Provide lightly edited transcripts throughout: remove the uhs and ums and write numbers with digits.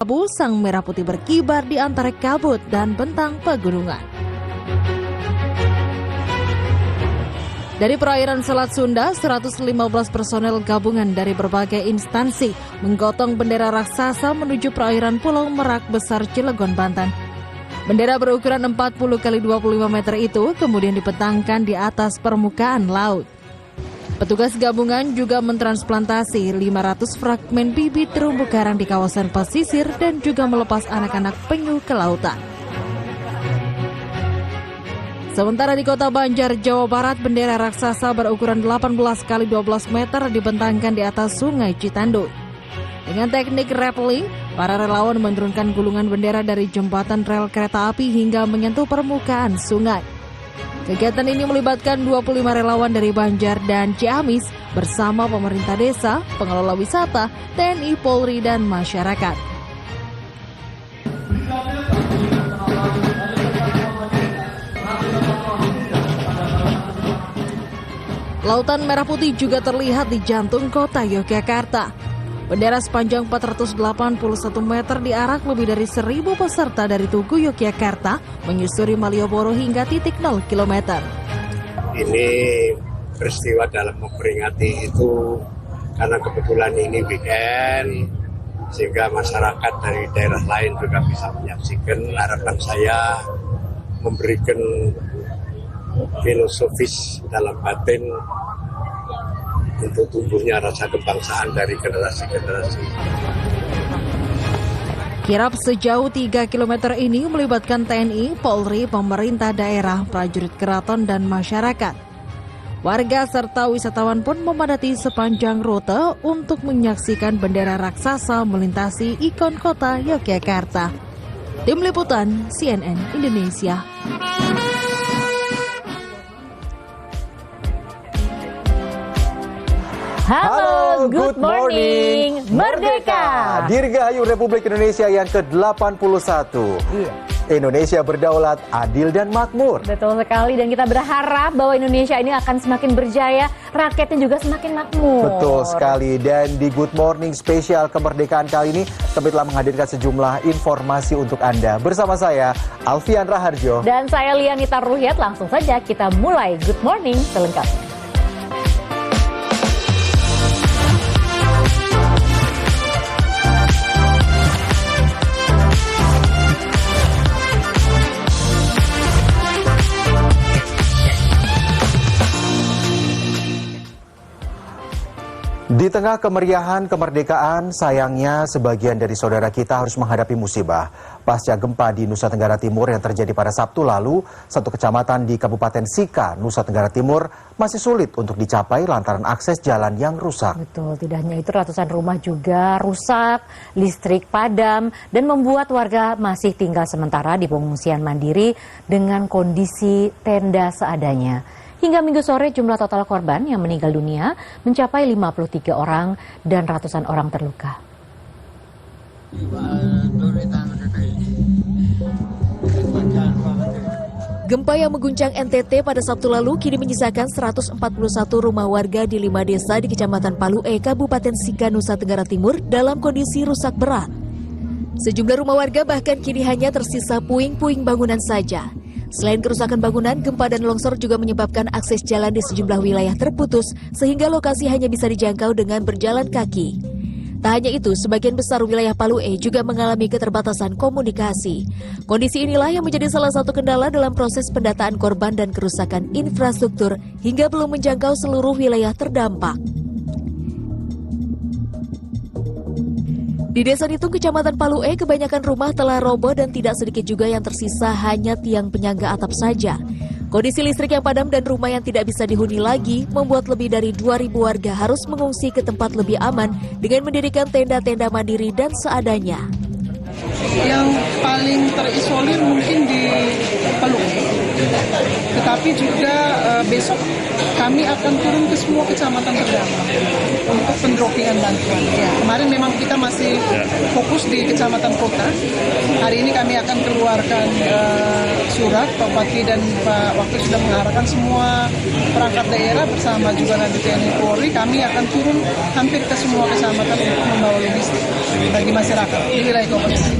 Rabu, sang merah putih berkibar di antara kabut dan bentang pegunungan. Dari perairan Selat Sunda, 115 personel gabungan dari berbagai instansi menggotong bendera raksasa menuju perairan Pulau Merak Besar, Cilegon, Banten. Bendera berukuran 40 x 25 meter itu kemudian dipetangkan di atas permukaan laut. Petugas gabungan juga mentransplantasi 500 fragmen bibit terumbu karang di kawasan pesisir dan juga melepas anak-anak penyu ke lautan. Sementara di Kota Banjar, Jawa Barat, bendera raksasa berukuran 18 x 12 meter dibentangkan di atas Sungai Citanduy. Dengan teknik rappelling, para relawan menurunkan gulungan bendera dari jembatan rel kereta api hingga menyentuh permukaan sungai. Kegiatan ini melibatkan 25 relawan dari Banjar dan Ciamis bersama pemerintah desa, pengelola wisata, TNI, Polri, dan masyarakat. Lautan Merah Putih juga terlihat di jantung kota Yogyakarta. Bendera sepanjang 481 meter diarak lebih dari 1.000 peserta dari Tugu Yogyakarta menyusuri Malioboro hingga titik 0 km. Ini peristiwa dalam memperingati itu karena kebetulan ini weekend, sehingga masyarakat dari daerah lain juga bisa menyaksikan. Harapan saya memberikan filosofis dalam batin untuk tumbuhnya rasa kebangsaan dari generasi-generasi. Kirap sejauh 3 km ini melibatkan TNI, Polri, pemerintah daerah, prajurit keraton, dan masyarakat. Warga serta wisatawan pun memadati sepanjang rute untuk menyaksikan bendera raksasa melintasi ikon kota Yogyakarta. Tim Liputan CNN Indonesia. Halo, good morning, Merdeka! Dirgahayu Republik Indonesia yang ke-81. Iya. Indonesia berdaulat, adil dan makmur. Betul sekali, dan kita berharap bahwa Indonesia ini akan semakin berjaya, rakyatnya juga semakin makmur. Betul sekali, dan di Good Morning spesial kemerdekaan kali ini kami telah menghadirkan sejumlah informasi untuk Anda. Bersama saya, Alfian Raharjo. Dan saya Lianita Ruhyat, langsung saja kita mulai Good Morning selengkapnya. Di tengah kemeriahan kemerdekaan, sayangnya sebagian dari saudara kita harus menghadapi musibah. Pasca gempa di Nusa Tenggara Timur yang terjadi pada Sabtu lalu, satu kecamatan di Kabupaten Sika, Nusa Tenggara Timur masih sulit untuk dicapai lantaran akses jalan yang rusak. Betul, tidak hanya itu, ratusan rumah juga rusak, listrik padam, dan membuat warga masih tinggal sementara di pengungsian mandiri dengan kondisi tenda seadanya. Hingga Minggu sore jumlah total korban yang meninggal dunia mencapai 53 orang dan ratusan orang terluka. Gempa yang mengguncang NTT pada Sabtu lalu kini menyisakan 141 rumah warga di 5 desa di Kecamatan Palue, Kabupaten Sika, Nusa Tenggara Timur dalam kondisi rusak berat. Sejumlah rumah warga bahkan kini hanya tersisa puing-puing bangunan saja. Selain kerusakan bangunan, gempa dan longsor juga menyebabkan akses jalan di sejumlah wilayah terputus sehingga lokasi hanya bisa dijangkau dengan berjalan kaki. Tak hanya itu, sebagian besar wilayah Palue juga mengalami keterbatasan komunikasi. Kondisi inilah yang menjadi salah satu kendala dalam proses pendataan korban dan kerusakan infrastruktur hingga belum menjangkau seluruh wilayah terdampak. Di Desa Nitung, Kecamatan Palue, kebanyakan rumah telah roboh dan tidak sedikit juga yang tersisa hanya tiang penyangga atap saja. Kondisi listrik yang padam dan rumah yang tidak bisa dihuni lagi membuat lebih dari 2.000 warga harus mengungsi ke tempat lebih aman dengan mendirikan tenda-tenda mandiri dan seadanya. Yang paling terisolir mungkin di Palue. Tetapi juga besok kami akan turun ke semua kecamatan terdampak untuk pendropingan bantuan. Ya, kemarin memang kita masih fokus di kecamatan kota. Hari ini kami akan keluarkan surat, Pak Bupati dan Pak Wakil sudah mengarahkan semua perangkat daerah bersama juga nanti TNI Polri. Kami akan turun hampir ke semua kecamatan untuk membawa logistik bagi masyarakat di wilayah kabupaten.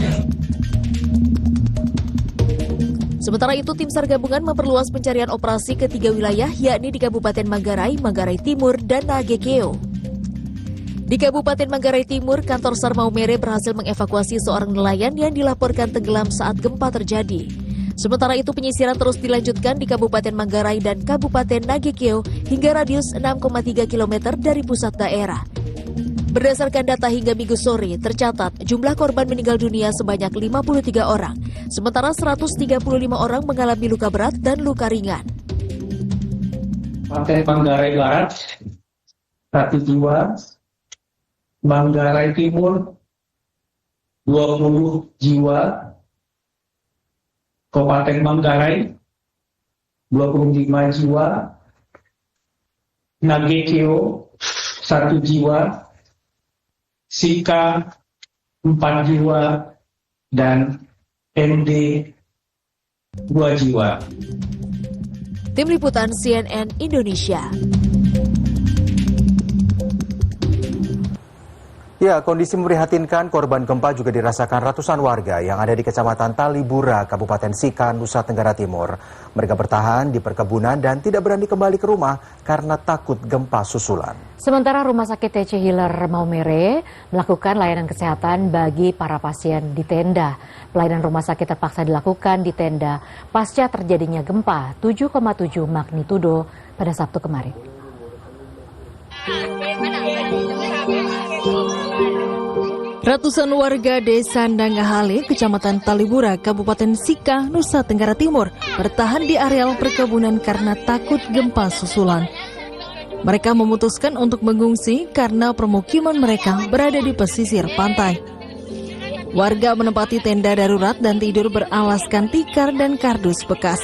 Sementara itu, tim SAR gabungan memperluas pencarian operasi ke 3 wilayah, yakni di Kabupaten Manggarai, Manggarai Timur, dan Nagekeo. Di Kabupaten Manggarai Timur, kantor SAR Maumere berhasil mengevakuasi seorang nelayan yang dilaporkan tenggelam saat gempa terjadi. Sementara itu, penyisiran terus dilanjutkan di Kabupaten Manggarai dan Kabupaten Nagekeo hingga radius 6,3 km dari pusat daerah. Berdasarkan data hingga Minggu sore, tercatat jumlah korban meninggal dunia sebanyak 53 orang, sementara 135 orang mengalami luka berat dan luka ringan. Kabupaten Manggarai Barat, 1 jiwa. Manggarai Timur, 20 jiwa. Kabupaten Manggarai, 25 jiwa. Nagekeo, 1 jiwa. Sika 4 jiwa dan ND 2 jiwa. Tim Liputan CNN Indonesia. Ya, kondisi memprihatinkan korban gempa juga dirasakan ratusan warga yang ada di Kecamatan Talibura, Kabupaten Sika, Nusa Tenggara Timur. Mereka bertahan di perkebunan dan tidak berani kembali ke rumah karena takut gempa susulan. Sementara Rumah Sakit TC Healer Maumere melakukan layanan kesehatan bagi para pasien di tenda. Pelayanan rumah sakit terpaksa dilakukan di tenda pasca terjadinya gempa 7,7 magnitudo pada Sabtu kemarin. Ratusan warga Desa Nangahale, Kecamatan Talibura, Kabupaten Sika, Nusa Tenggara Timur bertahan di areal perkebunan karena takut gempa susulan. Mereka memutuskan untuk mengungsi karena permukiman mereka berada di pesisir pantai. Warga menempati tenda darurat dan tidur beralaskan tikar dan kardus bekas.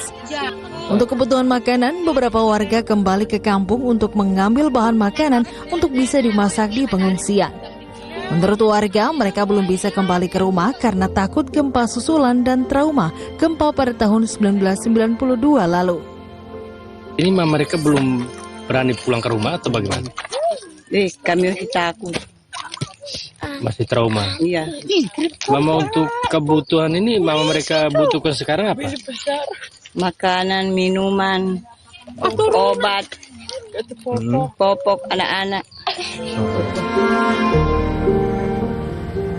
Untuk kebutuhan makanan, beberapa warga kembali ke kampung untuk mengambil bahan makanan untuk bisa dimasak di pengungsian. Menurut warga, mereka belum bisa kembali ke rumah karena takut gempa susulan dan trauma gempa pada tahun 1992 lalu. Ini mereka belum berani pulang ke rumah atau bagaimana? Kami masih takut. Masih trauma? Iya. Mama, untuk kebutuhan ini mama mereka butuhkan sekarang apa? Makanan, minuman, obat, popok anak-anak.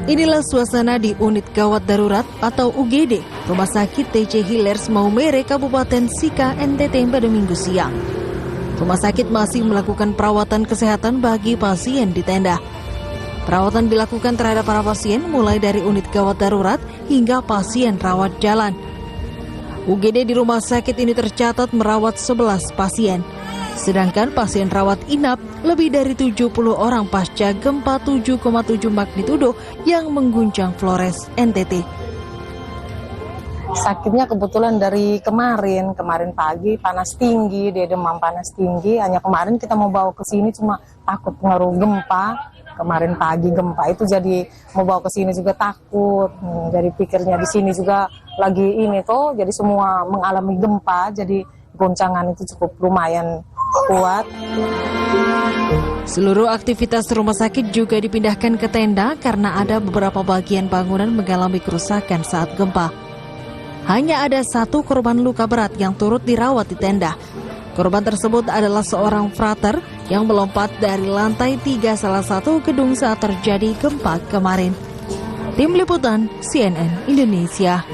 Inilah suasana di unit gawat darurat atau UGD Rumah Sakit TC Healer Maumere, Kabupaten Sika, NTT pada Minggu siang. Rumah sakit masih melakukan perawatan kesehatan bagi pasien di tenda. Perawatan dilakukan terhadap para pasien mulai dari unit gawat darurat hingga pasien rawat jalan. UGD di rumah sakit ini tercatat merawat 11 pasien. Sedangkan pasien rawat inap lebih dari 70 orang pasca gempa 7,7 magnitudo yang mengguncang Flores, NTT. Sakitnya kebetulan dari kemarin pagi panas tinggi, dia demam panas tinggi. Hanya kemarin kita mau bawa ke sini cuma takut pengaruh gempa. Kemarin pagi gempa itu jadi mau bawa ke sini juga takut. Jadi pikirnya di sini juga lagi ini toh, jadi semua mengalami gempa, jadi goncangan itu cukup lumayan kuat. Seluruh aktivitas rumah sakit juga dipindahkan ke tenda karena ada beberapa bagian bangunan mengalami kerusakan saat gempa. Hanya ada 1 korban luka berat yang turut dirawat di tenda. Korban tersebut adalah seorang frater yang melompat dari lantai 3 salah satu gedung saat terjadi gempa kemarin. Tim Liputan CNN Indonesia.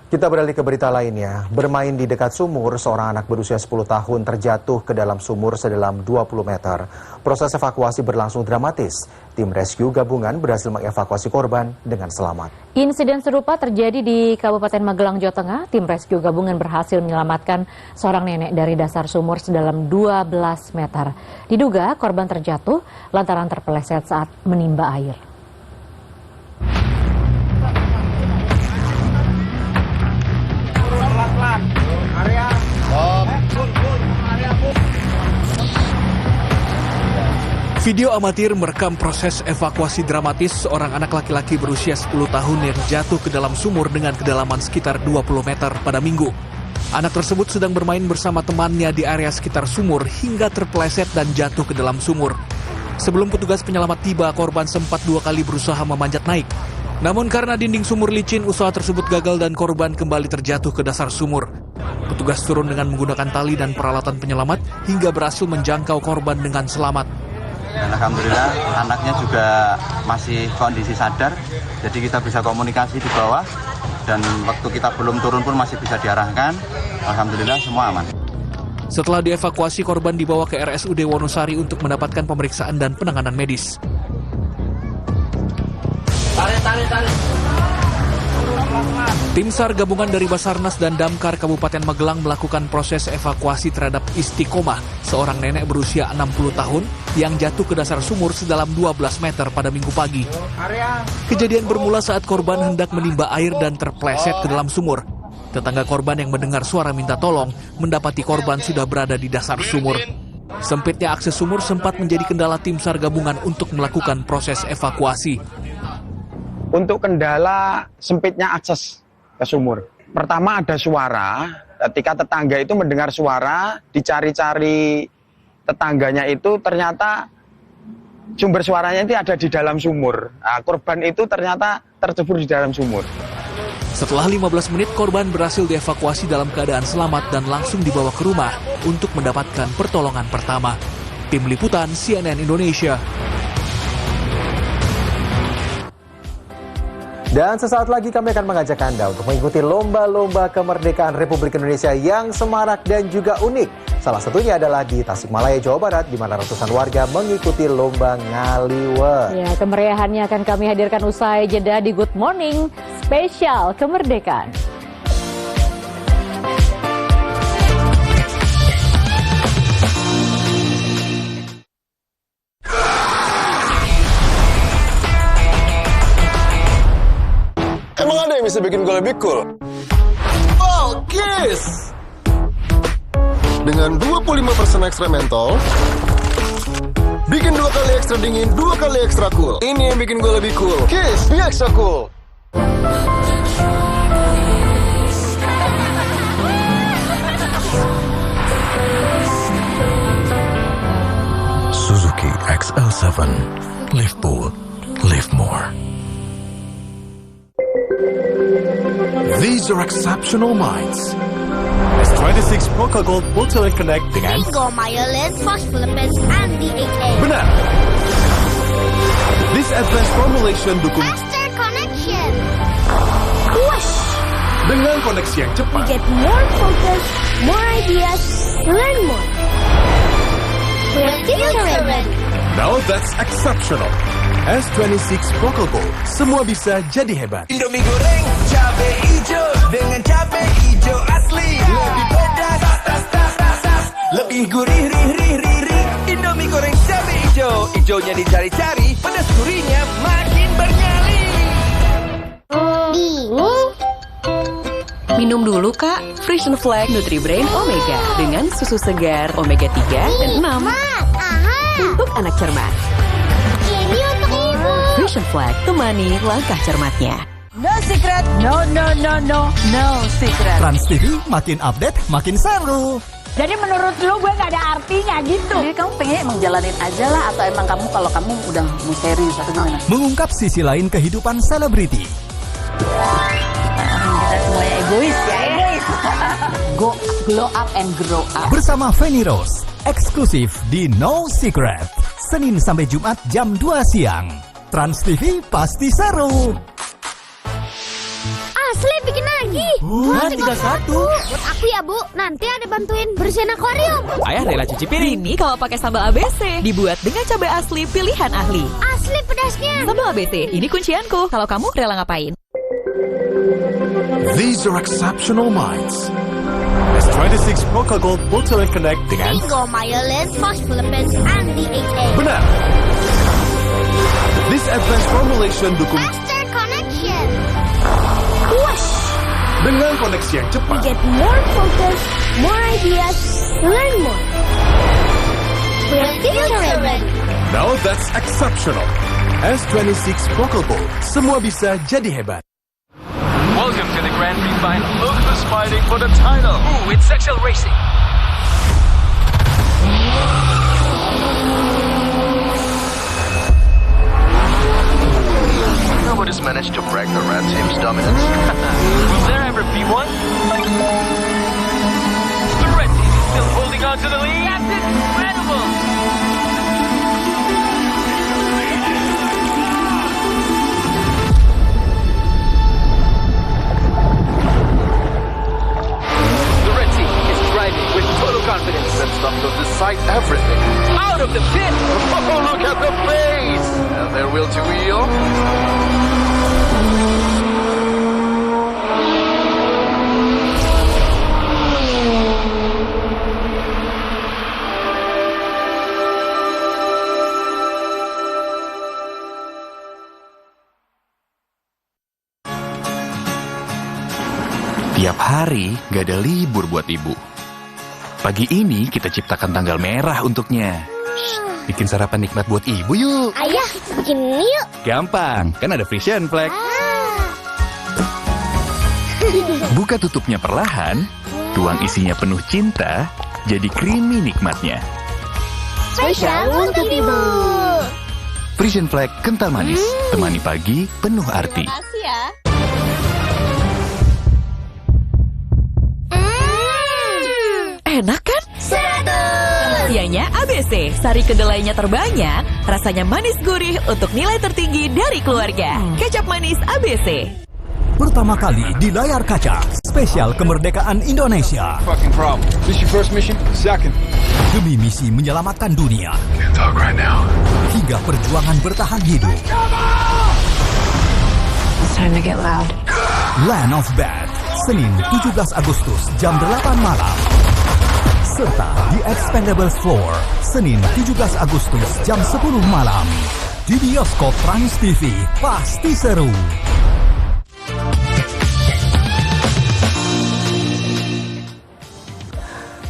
Kita beralih ke berita lainnya. Bermain di dekat sumur, seorang anak berusia 10 tahun terjatuh ke dalam sumur sedalam 20 meter. Proses evakuasi berlangsung dramatis. Tim rescue gabungan berhasil mengevakuasi korban dengan selamat. Insiden serupa terjadi di Kabupaten Magelang, Jawa Tengah. Tim rescue gabungan berhasil menyelamatkan seorang nenek dari dasar sumur sedalam 12 meter. Diduga korban terjatuh lantaran terpeleset saat menimba air. Video amatir merekam proses evakuasi dramatis seorang anak laki-laki berusia 10 tahun yang jatuh ke dalam sumur dengan kedalaman sekitar 20 meter pada Minggu. Anak tersebut sedang bermain bersama temannya di area sekitar sumur hingga terpeleset dan jatuh ke dalam sumur. Sebelum petugas penyelamat tiba, korban sempat 2 kali berusaha memanjat naik. Namun karena dinding sumur licin, usaha tersebut gagal dan korban kembali terjatuh ke dasar sumur. Petugas turun dengan menggunakan tali dan peralatan penyelamat hingga berhasil menjangkau korban dengan selamat. Dan alhamdulillah anaknya juga masih kondisi sadar, jadi kita bisa komunikasi di bawah dan waktu kita belum turun pun masih bisa diarahkan. Alhamdulillah semua aman. Setelah dievakuasi, korban dibawa ke RSUD Wonosari untuk mendapatkan pemeriksaan dan penanganan medis. Tim SAR gabungan dari Basarnas dan Damkar Kabupaten Magelang melakukan proses evakuasi terhadap Istiqomah, seorang nenek berusia 60 tahun yang jatuh ke dasar sumur sedalam 12 meter pada Minggu pagi. Kejadian bermula saat korban hendak menimba air dan terpleset ke dalam sumur. Tetangga korban yang mendengar suara minta tolong mendapati korban sudah berada di dasar sumur. Sempitnya akses sumur sempat menjadi kendala tim SAR gabungan untuk melakukan proses evakuasi. Untuk kendala sempitnya akses ke sumur. Pertama ada suara, ketika tetangga itu mendengar suara, dicari-cari tetangganya itu ternyata sumber suaranya itu ada di dalam sumur. Nah, korban itu ternyata tercebur di dalam sumur. Setelah 15 menit, korban berhasil dievakuasi dalam keadaan selamat dan langsung dibawa ke rumah untuk mendapatkan pertolongan pertama. Tim Liputan CNN Indonesia. Dan sesaat lagi kami akan mengajak Anda untuk mengikuti lomba-lomba kemerdekaan Republik Indonesia yang semarak dan juga unik. Salah satunya adalah di Tasikmalaya, Jawa Barat, di mana ratusan warga mengikuti lomba ngaliwet. Ya, kemeriahannya akan kami hadirkan usai jeda di Good Morning Spesial Kemerdekaan. Emang ada yang bisa bikin gue lebih cool? Oh, Kiss! Dengan 25% ekstra mentol, bikin 2 kali ekstra dingin, 2 kali ekstra cool. Ini yang bikin gue lebih cool. Kiss, be extra cool! Suzuki XL7. Live cool, live more. These are exceptional minds. S26 Poca Gold Ultra Connect dengan Bingo, Myelin, Phospholipase, and DHA. Benar. This advanced formulation dukung Faster connection. Whoosh. Dengan koneksi yang cepat. We get more focus, more ideas, learn more. We're future ready. Now that's exceptional. S26 Poca Gold. Semua bisa jadi hebat. Indomie goreng cabe hijau dengan cabe hijau asli. Lebih pedas, lebih gurih, rih. Indomie goreng cabe hijau. Hijaunya dicari-cari, pedas gurihnya makin bernyali. Bingung? Minum dulu, Kak. Fresh and Flag Nutri-Brain Omega dengan susu segar Omega 3 dan 6. Untuk anak cermat. Ini untuk ibu. Fresh and Flag, temani langkah cermatnya. No secret, no secret. Trans TV makin update, makin seru. Jadi menurut lu gue gak ada artinya gitu. Jadi kamu pengen emang jalanin aja lah, atau emang kamu kalau kamu udah mau serius atau gimana? Mengungkap sisi lain kehidupan selebriti. Kita semuanya egois ya, egois. Glow up and grow up. Bersama Feni Rose, eksklusif di No Secret. Senin sampai Jumat jam 2 siang. Trans TV pasti seru. Asli bikin lagi. 31. Buat aku ya, Bu. Nanti ada bantuin bersihin akuarium. Ayah rela cuci piring. Ini kalau pakai sambal ABC. Dibuat dengan cabai asli pilihan ahli. Asli pedasnya. Sambal ABC, ini kuncianku. Kalau kamu rela ngapain? These are exceptional minds. S26 Poca Gold Ultra Connect dengan Bingo, Myelin, Phospholipase, and DHA. Benar. This advanced formulation dukung Faster connection. Whoosh. dengan koneksi yang cepat. We get more focus, more ideas, learn more. We're future ready. Now that's exceptional. S26 Proclable, semua bisa jadi hebat. Welcome to the Grand Prix final. Look who's fighting for the title. Ooh, it's sexual racing. Nobody's managed to break the red team's dominance. Will there ever be one? The red team is still holding on to the lead. That's incredible! The red team is driving with total confidence. That stuff will decide everything. Out of the pit! Oh, look at the pace! And their will to wheel. Tiap hari gak ada libur buat ibu. Pagi ini kita ciptakan tanggal merah untuknya. Shh, bikin sarapan nikmat buat ibu yuk. Ayah, bikin ini yuk. Gampang, kan ada Frisian Flag. Buka tutupnya perlahan, tuang isinya penuh cinta, jadi creamy nikmatnya. Spesial untuk ibu. Frisian Flag kental manis, temani pagi penuh arti. Terima kasih ya. Enak kan? 100. Rahasianya ABC, sari kedelainya terbanyak, rasanya manis gurih untuk nilai tertinggi dari keluarga. Kecap manis ABC. Pertama kali di layar kaca, spesial kemerdekaan Indonesia. Fucking problem. This your first mission? Second. Demi misi menyelamatkan dunia. Can't talk right now. Hingga perjuangan bertahan hidup. It's time to get loud. Land of Bad, Senin 17 Agustus jam 8 malam. Serta The Expendables 4, Senin 17 Agustus jam 10 malam. Di bioskop Trans TV, pasti seru.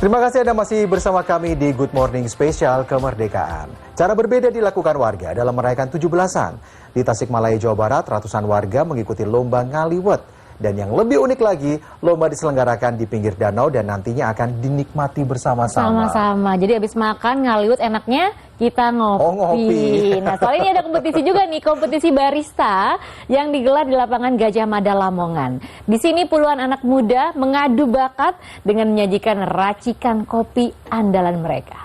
Terima kasih Anda masih bersama kami di Good Morning Spesial Kemerdekaan. Cara berbeda dilakukan warga dalam merayakan 17-an. Di Tasikmalaya, Jawa Barat, ratusan warga mengikuti lomba ngaliwet. Dan yang lebih unik lagi, lomba diselenggarakan di pinggir danau dan nantinya akan dinikmati bersama-sama. Sama-sama. Jadi habis makan ngaliwet enaknya kita ngopi. Oh, ngopi. Nah, soalnya ini ada kompetisi juga nih, kompetisi barista yang digelar di lapangan Gajah Mada Lamongan. Di sini puluhan anak muda mengadu bakat dengan menyajikan racikan kopi andalan mereka.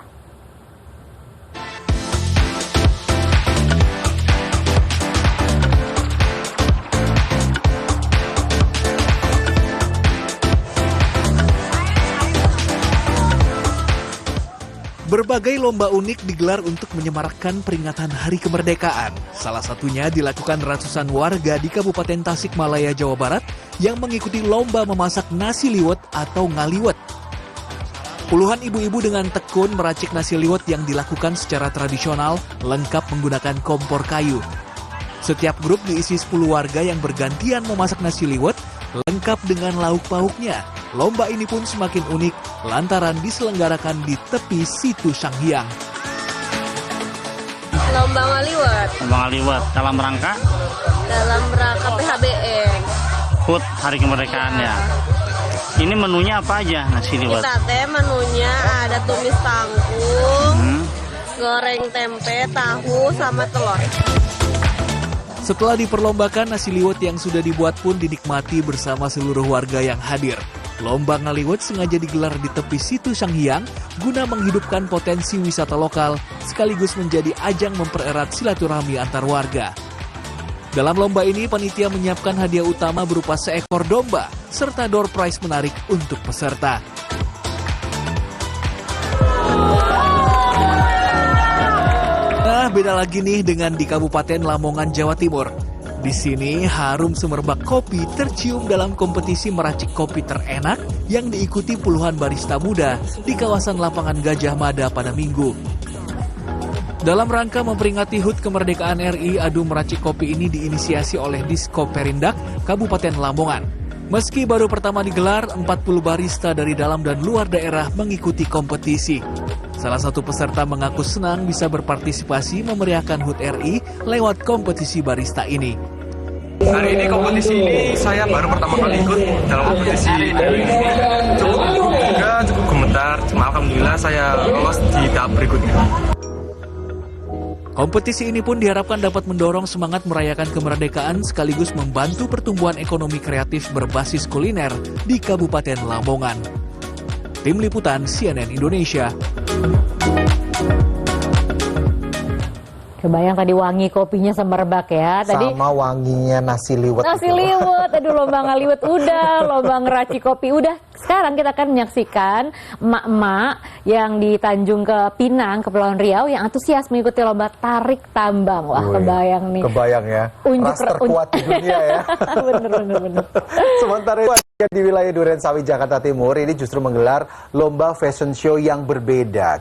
Berbagai lomba unik digelar untuk menyemarakkan peringatan Hari Kemerdekaan. Salah satunya dilakukan ratusan warga di Kabupaten Tasikmalaya, Jawa Barat yang mengikuti lomba memasak nasi liwet atau ngaliwet. Puluhan ibu-ibu dengan tekun meracik nasi liwet yang dilakukan secara tradisional lengkap menggunakan kompor kayu. Setiap grup diisi 10 warga yang bergantian memasak nasi liwet lengkap dengan lauk pauknya. Lomba ini pun semakin unik lantaran diselenggarakan di tepi Situ Sanghyang. Lomba ngaliwet. Lomba ngaliwet dalam rangka PHBN. HUT Hari Kemerdekaan ya. Ini menunya apa aja nasi liwet? Kita menunya ada tumis kangkung, goreng tempe, tahu, sama telur. Setelah diperlombakan, nasi liwet yang sudah dibuat pun dinikmati bersama seluruh warga yang hadir. Lomba ngaliwet sengaja digelar di tepi Situ Sanghyang guna menghidupkan potensi wisata lokal sekaligus menjadi ajang mempererat silaturahmi antar warga. Dalam lomba ini, panitia menyiapkan hadiah utama berupa seekor domba serta door prize menarik untuk peserta. Nah, beda lagi nih dengan di Kabupaten Lamongan, Jawa Timur. Di sini harum semerbak kopi tercium dalam kompetisi meracik kopi terenak yang diikuti puluhan barista muda di kawasan lapangan Gajah Mada pada Minggu. Dalam rangka memperingati HUT Kemerdekaan RI, adu meracik kopi ini diinisiasi oleh Diskop Perindak Kabupaten Lamongan. Meski baru pertama digelar, 40 barista dari dalam dan luar daerah mengikuti kompetisi. Salah satu peserta mengaku senang bisa berpartisipasi memeriahkan HUT RI lewat kompetisi barista ini. Hari ini kompetisi ini saya baru pertama kali ikut dalam kompetisi ini. Cukup gemetar, cuma alhamdulillah saya lolos di tahap berikutnya. Kompetisi ini pun diharapkan dapat mendorong semangat merayakan kemerdekaan sekaligus membantu pertumbuhan ekonomi kreatif berbasis kuliner di Kabupaten Lamongan. Tim Liputan CNN Indonesia. Kebayang tadi wangi kopinya semerbak ya. Tadi sama wanginya nasi liwet. Nasi liwet, aduh lomba ngaliwet udah, lomba ngeraci kopi udah. Sekarang kita akan menyaksikan emak-emak yang di Tanjung ke Pinang, Kepulauan Riau yang antusias mengikuti lomba tarik tambang. Wah, kebayang nih. Kebayang ya. Ras terkuat di dunia ya. Bener. Sementara itu di wilayah Durensawit, Jakarta Timur ini justru menggelar lomba fashion show yang berbeda.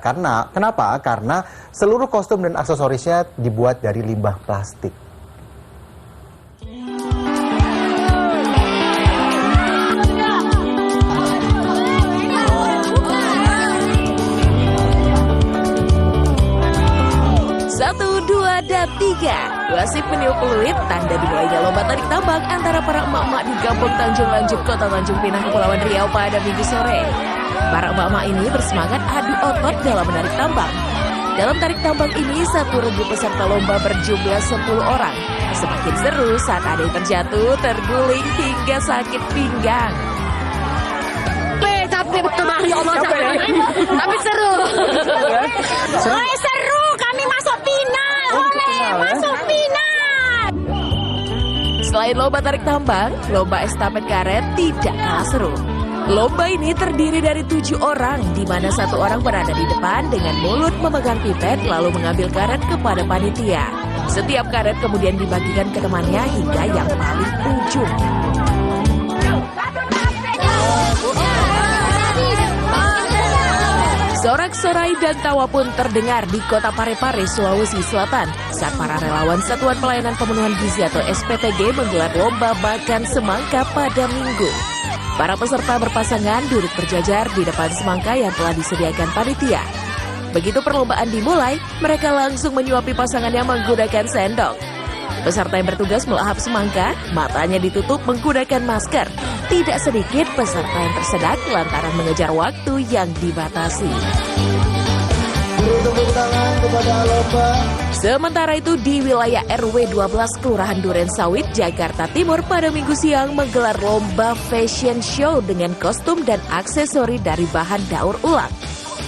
Kenapa? Karena seluruh kostum dan aksesorisnya dibuat dari limbah plastik. Satu, dua, dan tiga. Wasip meniup peluit, tanda dimulainya lomba tarik tambang antara para emak-emak di Kampung Tanjung Lanjut, Kota Tanjung Pinang, Kepulauan Riau pada Minggu sore. Para emak-emak ini bersemangat adu otot dalam menarik tambang. Dalam tarik tambang ini, satu regu peserta lomba berjumlah 10 orang. Semakin seru saat ada yang terjatuh, terguling, hingga sakit pinggang. Capek betul ya Allah, tapi seru. Seru, kami masuk final. Masuk final. Selain lomba tarik tambang, lomba estafet karet tidak kalah seru. Lomba ini terdiri dari 7 orang, di mana 1 orang berada di depan dengan mulut memegang pipet lalu mengambil karet kepada panitia. Setiap karet kemudian dibagikan ke temannya hingga yang paling ujung. Sorak-sorai dan tawa pun terdengar di kota Parepare, Sulawesi Selatan saat para relawan Satuan Pelayanan Pemenuhan Gizi atau SPPG menggelar lomba makan semangka pada Minggu. Para peserta berpasangan duduk berjajar di depan semangka yang telah disediakan panitia. Begitu perlombaan dimulai, mereka langsung menyuapi pasangannya menggunakan sendok. Peserta yang bertugas melahap semangka, matanya ditutup menggunakan masker. Tidak sedikit peserta yang tersedak lantaran mengejar waktu yang dibatasi. Tepuk tangan kepada lomba. Sementara itu di wilayah RW 12 Kelurahan Durensawit, Jakarta Timur pada Minggu siang menggelar lomba fashion show dengan kostum dan aksesori dari bahan daur ulang.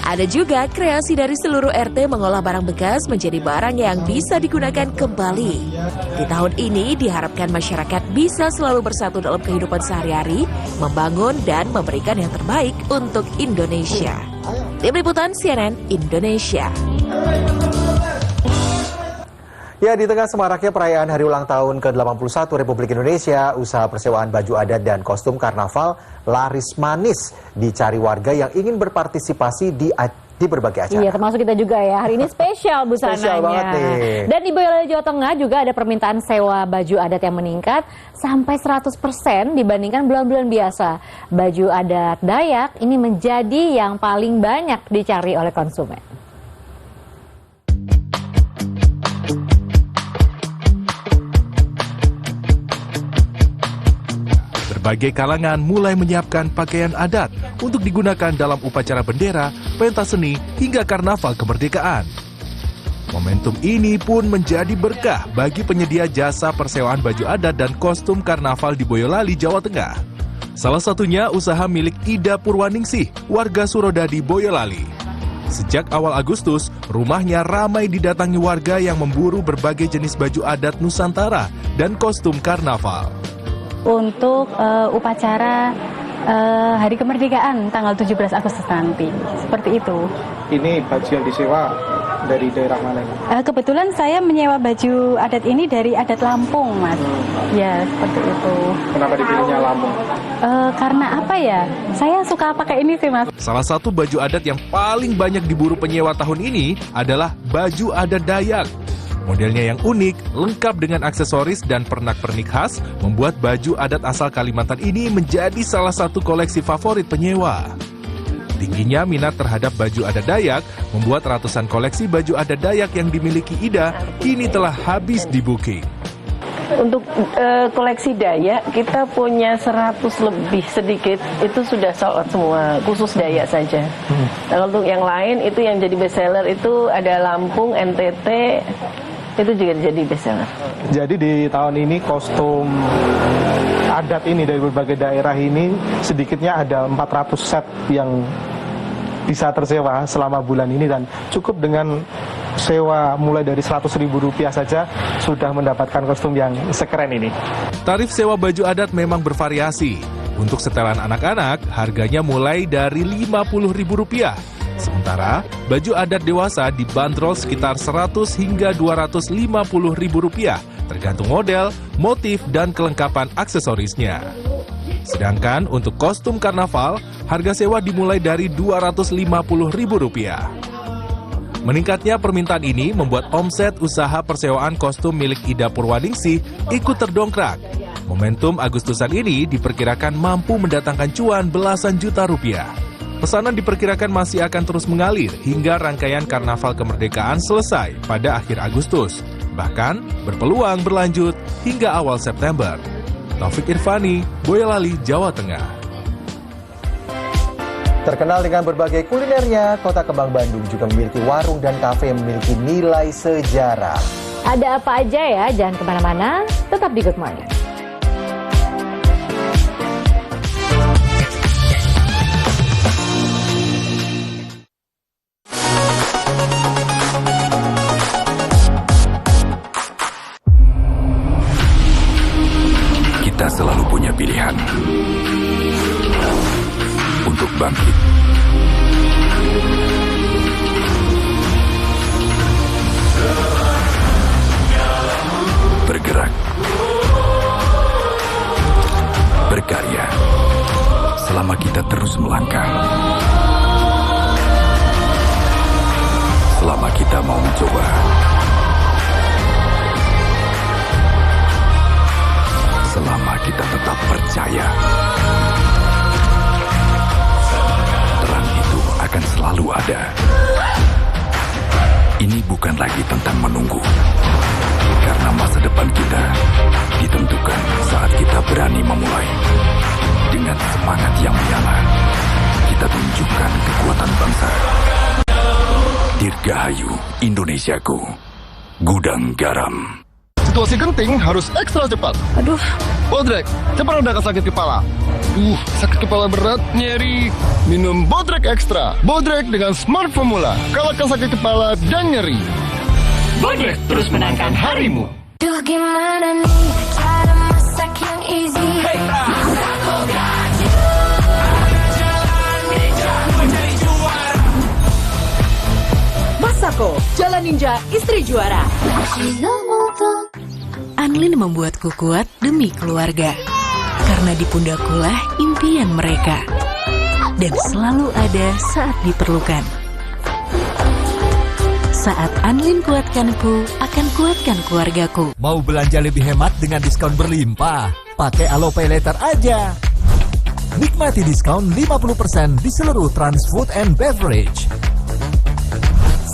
Ada juga kreasi dari seluruh RT mengolah barang bekas menjadi barang yang bisa digunakan kembali. Di tahun ini diharapkan masyarakat bisa selalu bersatu dalam kehidupan sehari-hari, membangun dan memberikan yang terbaik untuk Indonesia. Tim Liputan CNN Indonesia. Ya, di tengah semaraknya perayaan Hari Ulang Tahun ke-81 Republik Indonesia, usaha persewaan baju adat dan kostum karnaval laris manis dicari warga yang ingin berpartisipasi di berbagai acara. Iya, termasuk kita juga ya. Hari ini spesial busananya. Spesial banget nih. Dan di Boyolali, Jawa Tengah juga ada permintaan sewa baju adat yang meningkat sampai 100% dibandingkan bulan-bulan biasa. Baju adat Dayak ini menjadi yang paling banyak dicari oleh konsumen. Berbagai kalangan mulai menyiapkan pakaian adat untuk digunakan dalam upacara bendera, pentas seni, hingga karnaval kemerdekaan. Momentum ini pun menjadi berkah bagi penyedia jasa persewaan baju adat dan kostum karnaval di Boyolali, Jawa Tengah. Salah satunya usaha milik Ida Purwaningsih, warga Surodadi, Boyolali. Sejak awal Agustus, rumahnya ramai didatangi warga yang memburu berbagai jenis baju adat Nusantara dan kostum karnaval. Untuk upacara Hari Kemerdekaan tanggal 17 Agustus nanti. Seperti itu. Ini baju yang disewa dari daerah mana ini? Kebetulan saya menyewa baju adat ini dari adat Lampung, Mas. Ya, seperti itu. Kenapa dipilihnya Lampung? Karena apa ya? Saya suka pakai ini sih, Mas. Salah satu baju adat yang paling banyak diburu penyewa tahun ini adalah baju adat Dayak. Modelnya yang unik, lengkap dengan aksesoris dan pernak-pernik khas, membuat baju adat asal Kalimantan ini menjadi salah satu koleksi favorit penyewa. Tingginya minat terhadap baju adat Dayak membuat ratusan koleksi baju adat Dayak yang dimiliki Ida kini telah habis di booking. Untuk koleksi Dayak kita punya 100 lebih sedikit, itu sudah sold out semua, khusus Dayak saja. Nah, untuk yang lain itu yang jadi bestseller itu ada Lampung, NTT, itu juga jadi bestseller. Jadi di tahun ini kostum adat ini dari berbagai daerah ini sedikitnya ada 400 set yang bisa tersewa selama bulan ini, dan cukup dengan sewa mulai dari Rp100.000 saja sudah mendapatkan kostum yang sekeren ini. Tarif sewa baju adat memang bervariasi. Untuk setelan anak-anak, harganya mulai dari Rp50.000. Sementara, baju adat dewasa dibanderol sekitar Rp100 hingga Rp250.000, tergantung model, motif, dan kelengkapan aksesorisnya. Sedangkan untuk kostum karnaval, harga sewa dimulai dari Rp250.000. Meningkatnya permintaan ini membuat omset usaha persewaan kostum milik Ida Purwaningsih ikut terdongkrak. Momentum Agustusan ini diperkirakan mampu mendatangkan cuan belasan juta rupiah. Pesanan diperkirakan masih akan terus mengalir hingga rangkaian Karnaval Kemerdekaan selesai pada akhir Agustus. Bahkan berpeluang berlanjut hingga awal September. Taufik Irvani, Boyolali, Jawa Tengah. Terkenal dengan berbagai kulinernya, Kota Kembang Bandung juga memiliki warung dan kafe yang memiliki nilai sejarah. Ada apa aja ya? Jangan kemana-mana, tetap di Good Morning. Kita selalu punya pilihan untuk bangkit. Bergerak. Berkarya. Selama kita terus melangkah. Selama kita mau mencoba. Selama kita tetap percaya. Terang itu akan selalu ada. Ini bukan lagi tentang menunggu. Karena masa depan kita ditentukan saat kita berani memulai. Dengan semangat yang menyala, kita tunjukkan kekuatan bangsa. Dirgahayu Indonesiaku. Gudang Garam. Situasi genting harus ekstra cepat. Aduh. Bodrek, cepat redakan sakit kepala. Sakit kepala berat, nyeri. Minum Bodrek Extra. Bodrek dengan Smart Formula. Kalahkan sakit kepala dan nyeri. Bodrek terus menangkan harimu. Duh gimana nih cara masak yang easy. Masako, Jalan Ninja, Istri Juara. Anlin membuatku kuat demi keluarga. Karena di pundakkulah impian mereka. Dan selalu ada saat diperlukan. Saat Anlin kuatkanku, akan kuatkan keluargaku. Mau belanja lebih hemat dengan diskon berlimpah? Pakai Alo Pay Later aja. Nikmati diskon 50% di seluruh Trans Food and Beverage.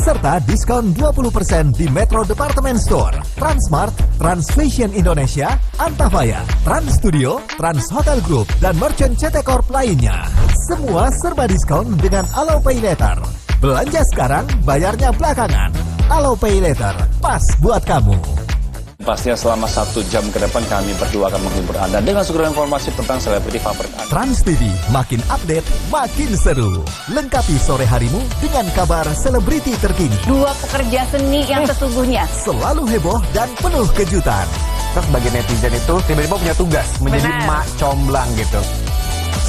Serta diskon 20% di Metro Department Store, Transmart, Trans Fashion Indonesia, Antafaya, Trans Studio, Trans Hotel Group, dan Merchant CT Corp lainnya. Semua serba diskon dengan Alo Pay Later. Belanja sekarang, bayarnya belakangan. Alo Pay Later, pas buat kamu. Pastinya selama 1 jam ke depan kami berdua akan menghibur Anda dengan seluruh informasi tentang selebriti favorit Anda. Trans TV, makin update, makin seru. Lengkapi sore harimu dengan kabar selebriti terkini. 2 pekerja seni yang sesungguhnya Selalu heboh dan penuh kejutan. Terus sebagai netizen itu tiba-tiba punya tugas menjadi mak comblang gitu.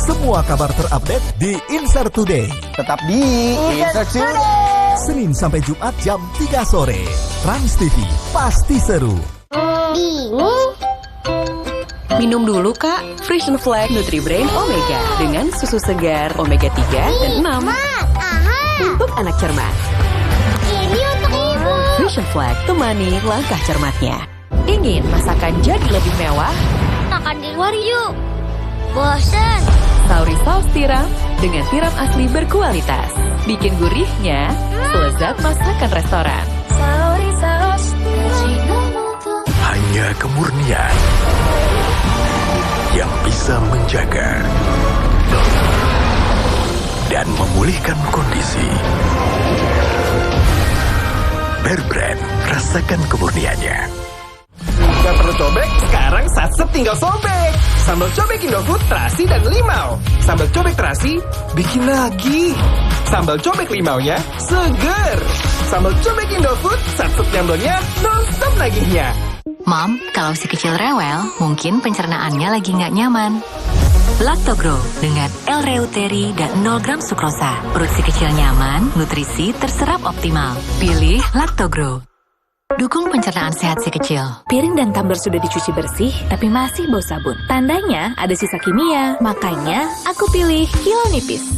Semua kabar terupdate di Insert Today. Tetap di Insert Today. Senin sampai Jumat jam 3 sore. Trans TV, pasti seru. Bingung? Minum dulu Kak, Fresh and Flag Nutri-Brain Omega dengan susu segar Omega 3 dan 6. Untuk anak cermat. Ini untuk ibu. Fresh and Flag, temani langkah cermatnya. Ingin masakan jadi lebih mewah? Makan di luar yuk. Bosan. Sauri saus tiram dengan tiram asli berkualitas. Bikin gurihnya selezat masakan restoran. Sauri saus. Hanya kemurnian yang bisa menjaga dan memulihkan kondisi. Bear Brand, rasakan kemurniannya. Gak perlu cobek, sekarang Satset tinggal sobek. Sambal cobek Indofood, terasi dan limau. Sambal cobek terasi, bikin lagi. Sambal cobek limaunya, seger. Sambal cobek Indofood, Satset nyambelnya, non-stop nagihnya. Mom, kalau si kecil rewel, mungkin pencernaannya lagi nggak nyaman. Lactogro dengan L-reuteri dan 0 gram sukrosa. Perut si kecil nyaman, nutrisi terserap optimal. Pilih Lactogro. Dukung pencernaan sehat si kecil. Piring dan tumbler sudah dicuci bersih, tapi masih bau sabun. Tandanya ada sisa kimia, makanya aku pilih Kilo Nipis.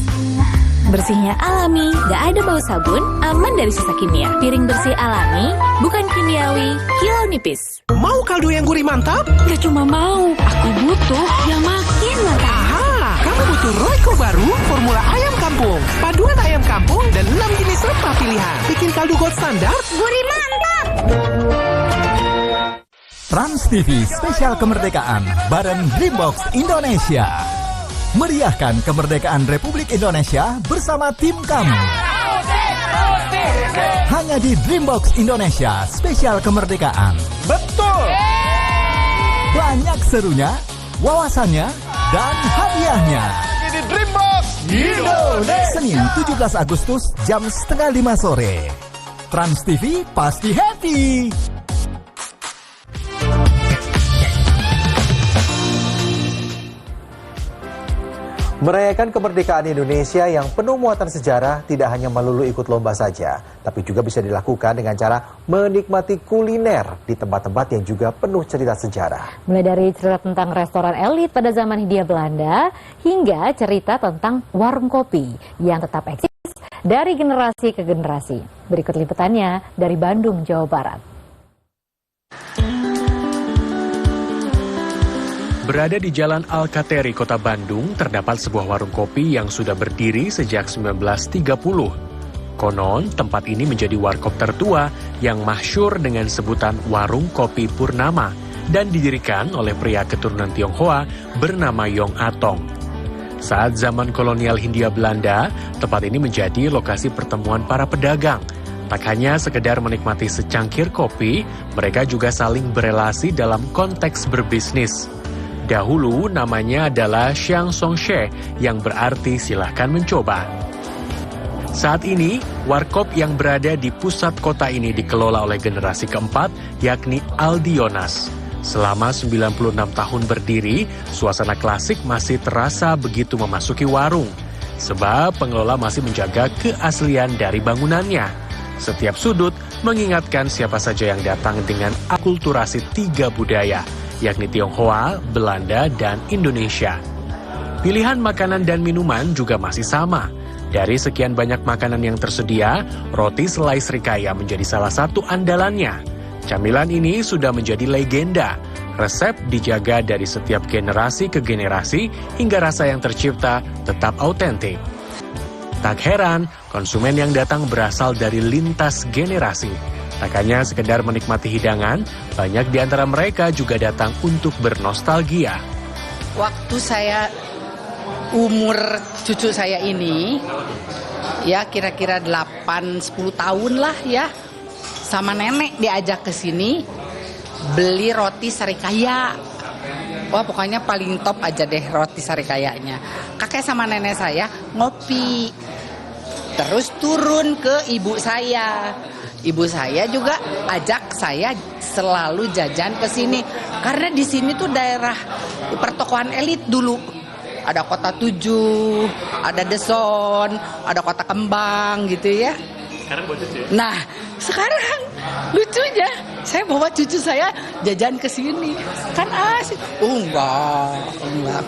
Bersihnya alami, gak ada bau sabun, aman dari sisa kimia. Piring bersih alami, bukan kimiawi, Kilo Nipis. Mau kaldu yang gurih mantap? Gak cuma mau, aku butuh yang makin mantap. Aha, kamu butuh Royco baru, formula ayam kampung. Paduan ayam kampung dan 6 jenis rempah pilihan. Bikin kaldu gold standar, gurih mantap. Trans TV Spesial Kemerdekaan bareng Dreambox Indonesia. Meriahkan kemerdekaan Republik Indonesia bersama tim kamu. Hanya di Dreambox Indonesia Spesial Kemerdekaan. Betul. Banyak serunya, wawasannya, dan hadiahnya. Ini Dreambox Indonesia. Senin 17 Agustus jam 4:30 sore. Trans TV pasti happy. Merayakan kemerdekaan Indonesia yang penuh muatan sejarah tidak hanya melulu ikut lomba saja, tapi juga bisa dilakukan dengan cara menikmati kuliner di tempat-tempat yang juga penuh cerita sejarah. Mulai dari cerita tentang restoran elit pada zaman Hindia Belanda, hingga cerita tentang warung kopi yang tetap eksis dari generasi ke generasi. Berikut liputannya dari Bandung, Jawa Barat. Berada di Jalan Alkatiri, Kota Bandung, terdapat sebuah warung kopi yang sudah berdiri sejak 1930. Konon, tempat ini menjadi warkop tertua yang masyhur dengan sebutan Warung Kopi Purnama dan didirikan oleh pria keturunan Tionghoa bernama Yong Atong. Saat zaman kolonial Hindia Belanda, tempat ini menjadi lokasi pertemuan para pedagang. Tak hanya sekedar menikmati secangkir kopi, mereka juga saling berelasi dalam konteks berbisnis. Dahulu namanya adalah Xiang Song She yang berarti silahkan mencoba. Saat ini, warkop yang berada di pusat kota ini dikelola oleh generasi keempat, yakni Aldi Yonas. Selama 96 tahun berdiri, suasana klasik masih terasa begitu memasuki warung. Sebab pengelola masih menjaga keaslian dari bangunannya. Setiap sudut mengingatkan siapa saja yang datang dengan akulturasi 3 budaya, yakni Tionghoa, Belanda, dan Indonesia. Pilihan makanan dan minuman juga masih sama. Dari sekian banyak makanan yang tersedia, roti selai Srikaya menjadi salah satu andalannya. Camilan ini sudah menjadi legenda. Resep dijaga dari setiap generasi ke generasi hingga rasa yang tercipta tetap autentik. Tak heran, konsumen yang datang berasal dari lintas generasi. Tak hanya sekedar menikmati hidangan, banyak di antara mereka juga datang untuk bernostalgia. Waktu saya umur cucu saya ini, ya kira-kira 8-10 tahun lah ya, sama nenek diajak ke sini beli roti Srikaya. Wah pokoknya paling top aja deh roti Srikayanya. Kakek sama nenek saya ngopi, terus turun ke ibu saya. Ibu saya juga ajak saya selalu jajan ke sini karena di sini tuh daerah pertokoan elit dulu. Ada Kota 7, ada Deson, ada Kota Kembang gitu ya. Sekarang buat cucu ya? Nah, sekarang lucunya saya bawa cucu saya jajan ke sini. Kan asik. Enggak.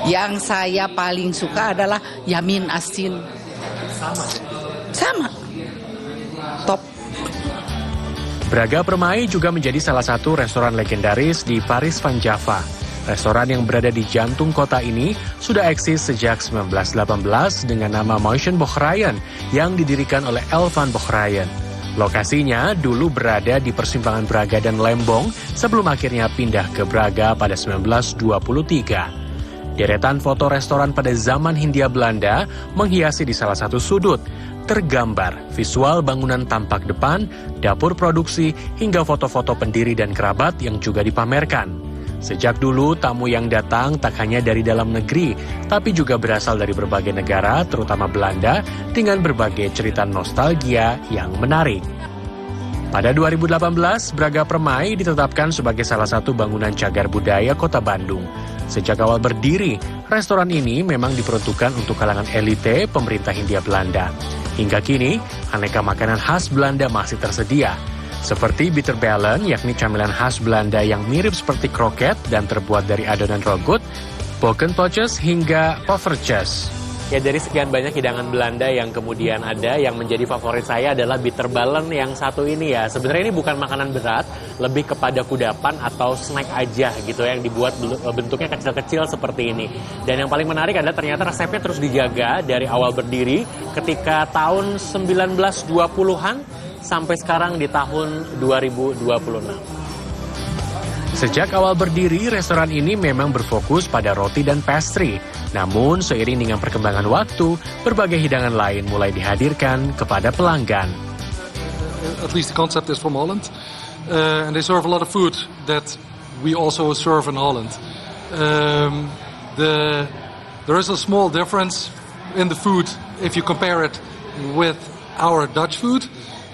Yang saya paling suka adalah Yamin Asin. Sama. Top. Braga Permai juga menjadi salah satu restoran legendaris di Paris Van Java. Restoran yang berada di jantung kota ini sudah eksis sejak 1918 dengan nama Motion Bochrayen yang didirikan oleh Elvan Bochrayen. Lokasinya dulu berada di persimpangan Braga dan Lembong sebelum akhirnya pindah ke Braga pada 1923. Deretan foto restoran pada zaman Hindia Belanda menghiasi di salah satu sudut. Tergambar visual bangunan tampak depan, dapur produksi, hingga foto-foto pendiri dan kerabat yang juga dipamerkan. Sejak dulu, tamu yang datang tak hanya dari dalam negeri, tapi juga berasal dari berbagai negara, terutama Belanda, dengan berbagai cerita nostalgia yang menarik. Pada 2018, Braga Permai ditetapkan sebagai salah satu bangunan cagar budaya Kota Bandung. Sejak awal berdiri, restoran ini memang diperuntukkan untuk kalangan elite pemerintah Hindia Belanda. Hingga kini, aneka makanan khas Belanda masih tersedia. Seperti bitterballen, yakni camilan khas Belanda yang mirip seperti kroket dan terbuat dari adonan rogut, bokenpotjes hingga poffertjes. Ya, dari sekian banyak hidangan Belanda yang kemudian ada, yang menjadi favorit saya adalah bitterballen yang satu ini ya. Sebenarnya ini bukan makanan berat, lebih kepada kudapan atau snack aja gitu ya, yang dibuat bentuknya kecil-kecil seperti ini. Dan yang paling menarik adalah ternyata resepnya terus dijaga dari awal berdiri ketika tahun 1920-an sampai sekarang di tahun 2026. Sejak awal berdiri, restoran ini memang berfokus pada roti dan pastry. Namun, seiring dengan perkembangan waktu, berbagai hidangan lain mulai dihadirkan kepada pelanggan. At least the concept is from Holland. And they serve a lot of food that we also serve in Holland. There is a small difference in the food if you compare it with our Dutch food.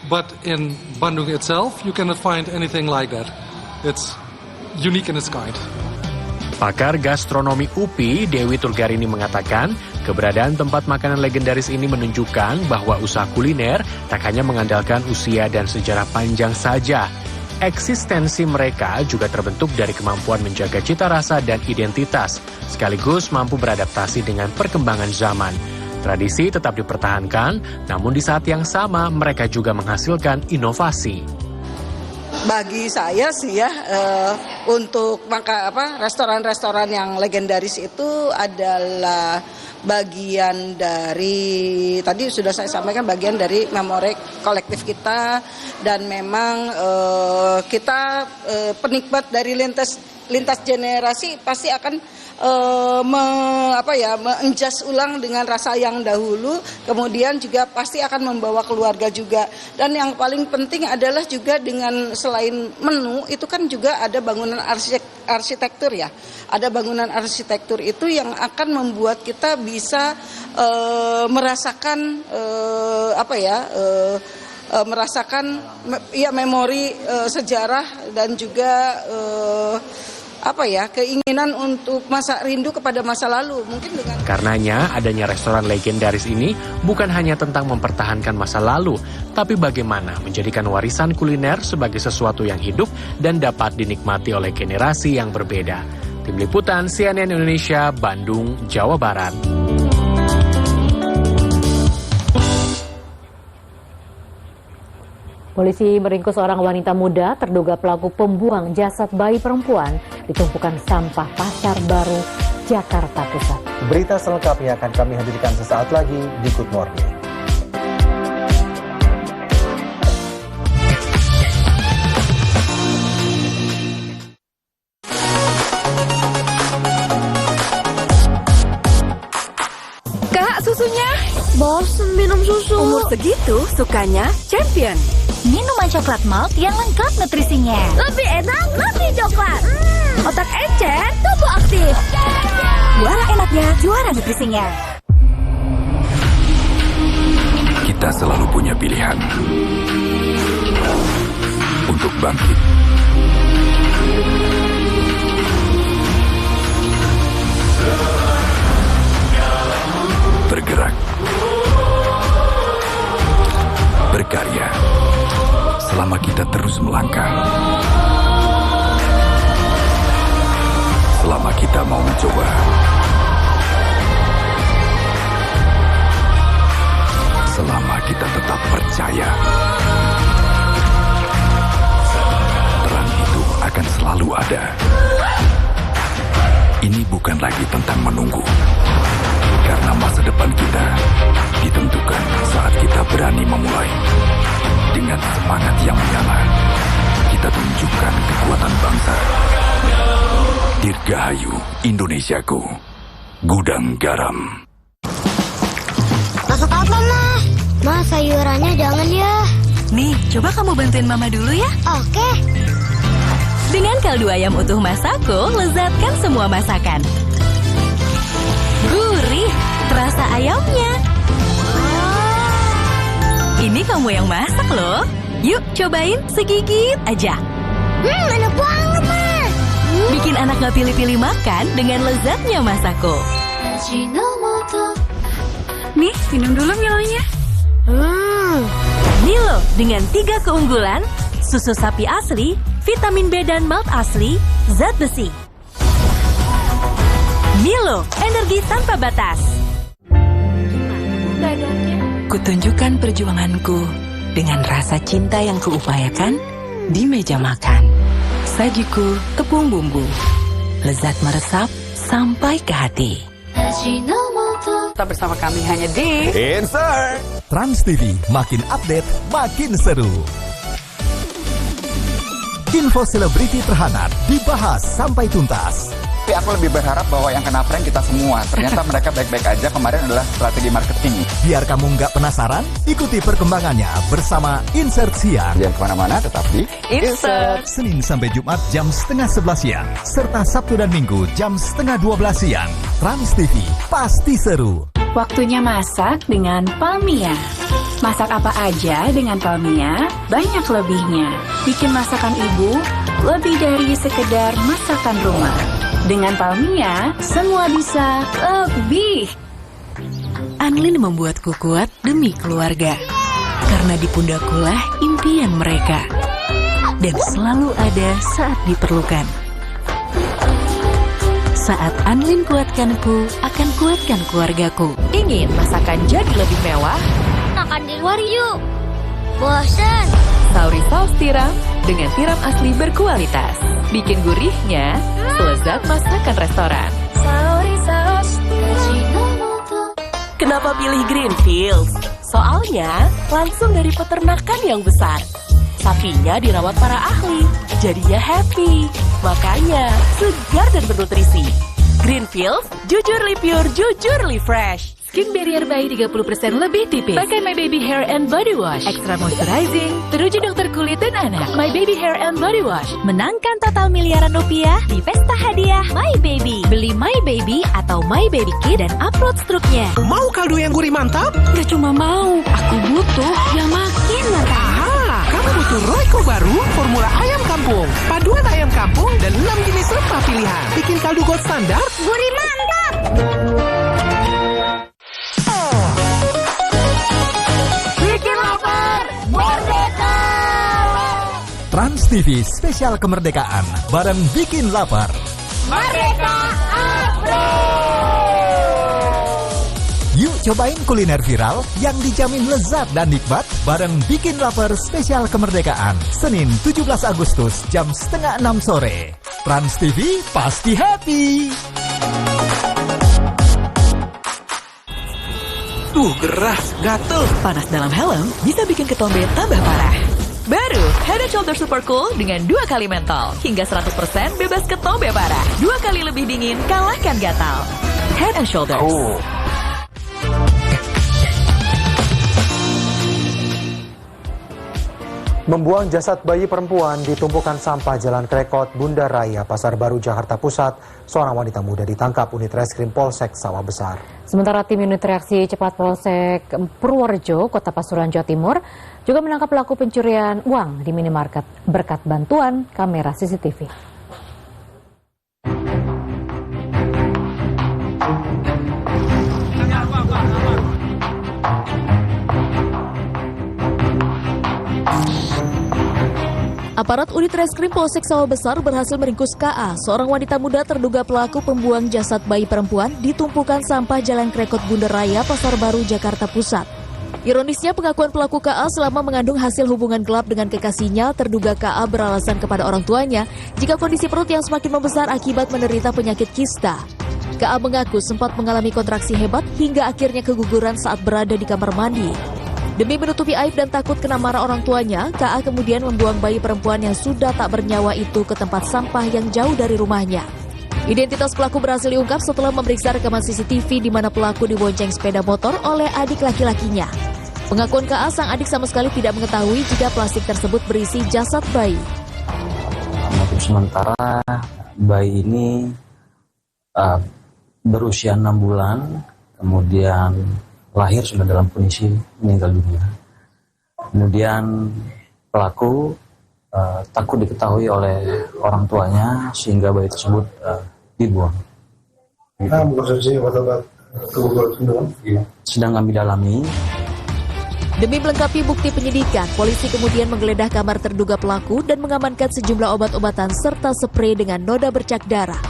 But in Bandung itself, you cannot find anything like that. It's unique in its kind. Pakar gastronomi UPI, Dewi Turgarini mengatakan, keberadaan tempat makanan legendaris ini menunjukkan bahwa usaha kuliner tak hanya mengandalkan usia dan sejarah panjang saja. Eksistensi mereka juga terbentuk dari kemampuan menjaga cita rasa dan identitas, sekaligus mampu beradaptasi dengan perkembangan zaman. Tradisi tetap dipertahankan, namun di saat yang sama mereka juga menghasilkan inovasi. Bagi saya sih ya, untuk restoran-restoran yang legendaris itu adalah bagian dari, tadi sudah saya sampaikan, bagian dari memori kolektif kita, dan memang kita penikmat dari lintas generasi pasti akan menjas ulang dengan rasa yang dahulu, kemudian juga pasti akan membawa keluarga juga. Dan yang paling penting adalah juga dengan selain menu itu kan juga ada bangunan arsitektur ya. Ada bangunan arsitektur itu yang akan membuat kita bisa merasakan merasakan memori sejarah dan juga keinginan untuk masa rindu kepada masa lalu. Mungkin dengan karenanya adanya restoran legendaris ini bukan hanya tentang mempertahankan masa lalu, tapi bagaimana menjadikan warisan kuliner sebagai sesuatu yang hidup dan dapat dinikmati oleh generasi yang berbeda. Tim Liputan CNN Indonesia, Bandung, Jawa Barat. Polisi meringkus seorang wanita muda terduga pelaku pembuang jasad bayi perempuan di tumpukan sampah Pasar Baru, Jakarta Pusat. Berita selengkapnya akan kami hadirkan sesaat lagi di Good Morning. Kak, susunya? Bosen minum susu. Umur segitu sukanya Champion. Minuman coklat malt yang lengkap nutrisinya. Lebih enak, lebih coklat. Otak encer, tubuh aktif. Juara enaknya, juara nutrisinya. Kita selalu punya pilihan untuk bangkit. Bergerak. Berkarya. Selama kita terus melangkah. Selama kita mau mencoba. Selama kita tetap percaya. Terang itu akan selalu ada. Ini bukan lagi tentang menunggu. Karena masa depan kita ditentukan saat kita berani memulai. Dengan semangat yang menyala, kita tunjukkan kekuatan bangsa. Dirgahayu Indonesiaku, Gudang Garam. Masak apa, Ma? Ma, sayurannya jangan ya. Nih, coba kamu bantuin Mama dulu ya. Oke. Dengan kaldu ayam utuh Masako, lezatkan semua masakan. Gurih, terasa ayamnya. Ini kamu yang masak loh. Yuk, cobain segigit aja. Enak banget, Ma. Bikin anak gak pilih-pilih makan dengan lezatnya Masako. Nih, minum dulu Milonya. Milo dengan 3 keunggulan, susu sapi asli, vitamin B dan malt asli, zat besi. Milo, energi tanpa batas. Kutunjukkan perjuanganku dengan rasa cinta yang kuupayakan di meja makan. Sajiku tepung bumbu, lezat meresap sampai ke hati. Tetap bersama kami hanya di Insert Trans TV, makin update, makin seru. Info selebriti terhangat dibahas sampai tuntas. Tapi aku lebih berharap bahwa yang kena prank kita semua. Ternyata mereka baik-baik aja, kemarin adalah strategi marketing. Biar kamu nggak penasaran, ikuti perkembangannya bersama Insert Siang. Jangan kemana-mana, tetap di Insert. Senin sampai Jumat jam 10:30 siang. Serta Sabtu dan Minggu jam 11:30 siang. Trans TV, pasti seru. Waktunya masak dengan Palmia. Masak apa aja dengan Palmia, banyak lebihnya. Bikin masakan ibu lebih dari sekedar masakan rumah. Dengan Palmia, semua bisa lebih. Anlin membuatku kuat demi keluarga. Karena di pundakkulah impian mereka. Dan selalu ada saat diperlukan. Saat Anlin kuatkanku, akan kuatkan keluargaku. Ingin masakan jadi lebih mewah? Makan di luar yuk. Bosan. Sauri saus tiram dengan tiram asli berkualitas. Bikin gurihnya selezat masakan restoran. Sauri saus. Kenapa pilih Greenfields? Soalnya langsung dari peternakan yang besar. Sapinya dirawat para ahli, jadinya happy. Makanya segar dan bernutrisi. Greenfields, jujurly pure, jujurly fresh. Skin barrier bayi 30% lebih tipis. Pakai My Baby Hair and Body Wash. Extra moisturizing, teruji dokter kulit dan anak. My Baby Hair and Body Wash. Menangkan total miliaran rupiah di pesta hadiah My Baby. Beli My Baby atau My Baby Kit dan upload struknya. Mau kaldu yang gurih mantap? Gak cuma mau, aku butuh yang makin mantap. Aha, kamu butuh Royco baru, formula ayam kampung. Paduan ayam kampung dan 6 jenis rempah pilihan. Bikin kaldu gold standar, Gurih mantap. bikin lapar, merdeka. Trans TV spesial kemerdekaan bareng Bikin Lapar. Merdeka Yuk cobain kuliner viral yang dijamin lezat dan nikmat bareng Bikin Lapar spesial kemerdekaan. Senin 17 Agustus jam 5:30 sore. Trans TV pasti happy. Gerah, gatel. Panas dalam helm bisa bikin ketombe tambah parah. Baru Head & Shoulder Super Cool dengan 2 kali mentol. Hingga 100% bebas ketombe parah. 2 kali lebih dingin, kalahkan gatal. Head & Shoulders. Membuang jasad bayi perempuan di tumpukan sampah Jalan Krekot, Bunda Raya, Pasar Baru, Jakarta Pusat. Seorang wanita muda ditangkap unit reskrim Polsek Sawah Besar. Sementara tim unit reaksi cepat Polsek Purworejo, Kota Pasuruan, Jawa Timur, juga menangkap pelaku pencurian uang di minimarket berkat bantuan kamera CCTV. Aparat unit reskrim Polsek Sawah Besar berhasil meringkus KA, seorang wanita muda terduga pelaku pembuang jasad bayi perempuan di tumpukan sampah Jalan Krekot Bunda Raya, Pasar Baru, Jakarta Pusat. Ironisnya pengakuan pelaku KA selama mengandung hasil hubungan gelap dengan kekasihnya, terduga KA beralasan kepada orang tuanya jika kondisi perut yang semakin membesar akibat menderita penyakit kista. KA mengaku sempat mengalami kontraksi hebat hingga akhirnya keguguran saat berada di kamar mandi. Demi menutupi aib dan takut kena marah orang tuanya, KA kemudian membuang bayi perempuan yang sudah tak bernyawa itu ke tempat sampah yang jauh dari rumahnya. Identitas pelaku berhasil diungkap setelah memeriksa rekaman CCTV di mana pelaku dibonceng sepeda motor oleh adik laki-lakinya. Pengakuan KA, sang adik sama sekali tidak mengetahui jika plastik tersebut berisi jasad bayi. Untuk sementara bayi ini berusia 6 bulan, kemudian lahir sudah dalam kondisi meninggal dunia. Kemudian pelaku takut diketahui oleh orang tuanya sehingga bayi tersebut dibuang. Sedang kami dalami. Demi melengkapi bukti penyidikan, polisi kemudian menggeledah kamar terduga pelaku dan mengamankan sejumlah obat-obatan serta sprei dengan noda bercak darah.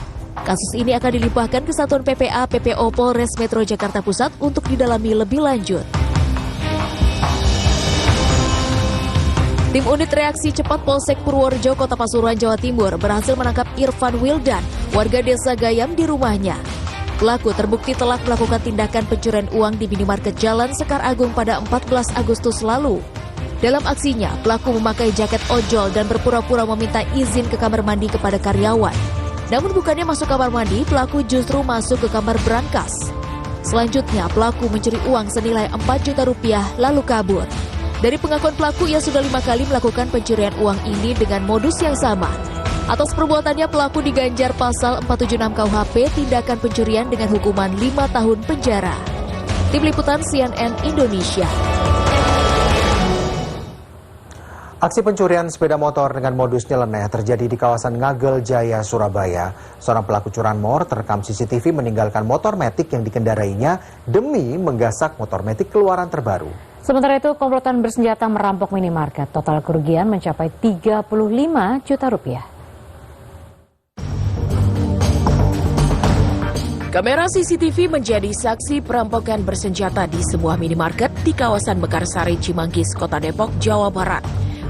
Kasus ini akan dilimpahkan ke Satuan PPA PPO Polres Metro Jakarta Pusat untuk didalami lebih lanjut. Tim Unit Reaksi Cepat Polsek Purworejo, Kota Pasuruan, Jawa Timur berhasil menangkap Irfan Wildan, warga desa Gayam di rumahnya. Pelaku terbukti telah melakukan tindakan pencurian uang di minimarket Jalan Sekar Agung pada 14 Agustus lalu. Dalam aksinya, pelaku memakai jaket ojol dan berpura-pura meminta izin ke kamar mandi kepada karyawan. Namun bukannya masuk kamar mandi, pelaku justru masuk ke kamar berangkas. Selanjutnya, pelaku mencuri uang senilai 4 juta rupiah lalu kabur. Dari pengakuan pelaku, ia sudah 5 kali melakukan pencurian uang ini dengan modus yang sama. Atas perbuatannya, pelaku diganjar pasal 476 KUHP tindakan pencurian dengan hukuman 5 tahun penjara. Tim Liputan CNN Indonesia. Aksi pencurian sepeda motor dengan modus nyeleneh terjadi di kawasan Ngagel Jaya, Surabaya. Seorang pelaku curanmor terekam CCTV meninggalkan motor metik yang dikendarainya demi menggasak motor metik keluaran terbaru. Sementara itu, komplotan bersenjata merampok minimarket. Total kerugian mencapai 35 juta rupiah. Kamera CCTV menjadi saksi perampokan bersenjata di sebuah minimarket di kawasan Mekarsari, Cimanggis, Kota Depok, Jawa Barat.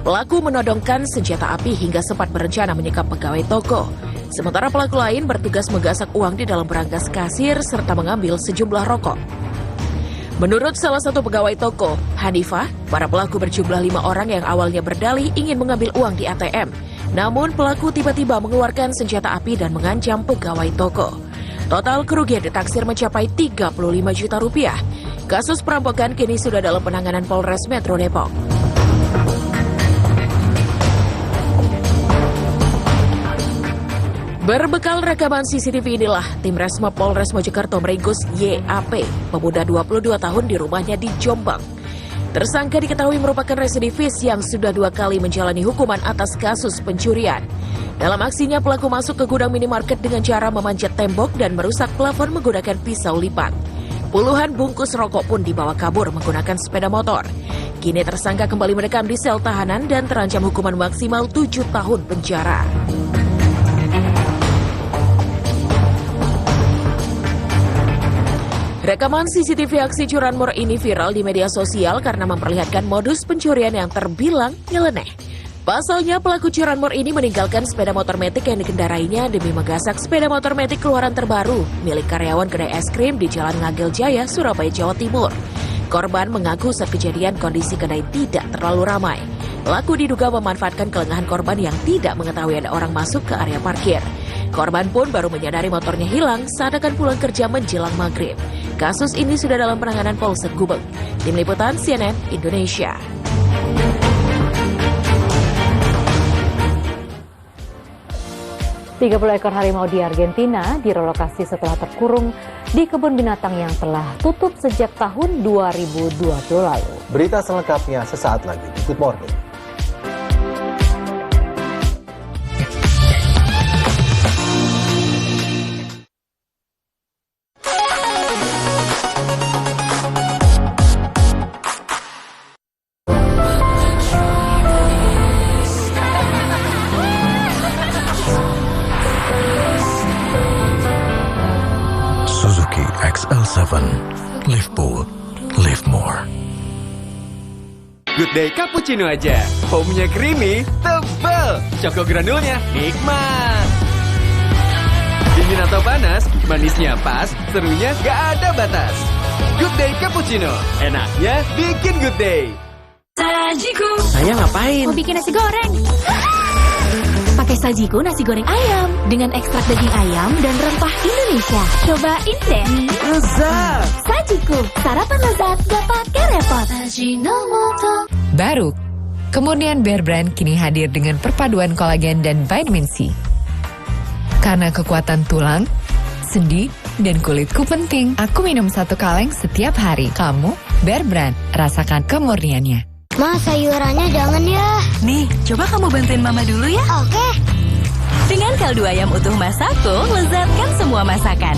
Pelaku menodongkan senjata api hingga sempat berencana menyekap pegawai toko. Sementara pelaku lain bertugas menggasak uang di dalam berangkas kasir serta mengambil sejumlah rokok. Menurut salah satu pegawai toko, Hanifah, para pelaku berjumlah 5 orang yang awalnya berdalih ingin mengambil uang di ATM. Namun pelaku tiba-tiba mengeluarkan senjata api dan mengancam pegawai toko. Total kerugian ditaksir mencapai 35 juta rupiah. Kasus perampokan kini sudah dalam penanganan Polres Metro Depok. Berbekal rekaman CCTV inilah, tim Resmo Polres Mojokerto meringkus YAP, pemuda 22 tahun di rumahnya di Jombang. Tersangka diketahui merupakan residivis yang sudah 2 kali menjalani hukuman atas kasus pencurian. Dalam aksinya, pelaku masuk ke gudang minimarket dengan cara memanjat tembok dan merusak plafon menggunakan pisau lipat. Puluhan bungkus rokok pun dibawa kabur menggunakan sepeda motor. Kini tersangka kembali mendekam di sel tahanan dan terancam hukuman maksimal 7 tahun penjara. Rekaman CCTV aksi curanmor ini viral di media sosial karena memperlihatkan modus pencurian yang terbilang nyeleneh. Pasalnya, pelaku curanmor ini meninggalkan sepeda motor metik yang dikendarainya demi menggasak sepeda motor metik keluaran terbaru milik karyawan kedai es krim di Jalan Ngagel Jaya, Surabaya, Jawa Timur. Korban mengaku saat kejadian kondisi kedai tidak terlalu ramai. Pelaku diduga memanfaatkan kelengahan korban yang tidak mengetahui ada orang masuk ke area parkir. Korban pun baru menyadari motornya hilang saat akan pulang kerja menjelang maghrib. Kasus ini sudah dalam penanganan Polsek Gubeng. Tim Liputan CNN Indonesia. Tiga 30 ekor harimau di Argentina direlokasi setelah terkurung di kebun binatang yang telah tutup sejak tahun 2020 lalu. Berita selengkapnya sesaat lagi di Good Morning. Suzuki XL7. Live bold, live more. Good Day Cappuccino aja. Foamnya creamy, tebal. Choco granulnya nikmat. Dingin atau panas, manisnya pas, serunya gak ada batas. Good Day Cappuccino, enaknya bikin good day. Sajiku. Saya ngapain? Mau bikin nasi goreng. Pakai Sajiku nasi goreng ayam dengan ekstrak daging ayam dan rempah Indonesia. Cobain deh. Lezat. Sajiku, sarapan lezat gak pakai repot. Baru, kemurnian Bear Brand kini hadir dengan perpaduan kolagen dan vitamin C. Karena kekuatan tulang, sendi, dan kulitku penting. Aku minum 1 kaleng setiap hari. Kamu, Bear Brand, rasakan kemurniannya. Ma, sayurannya jangan ya. Nih, coba kamu bantuin Mama dulu ya. Oke. Dengan kaldu ayam utuh Masako, lezatkan semua masakan.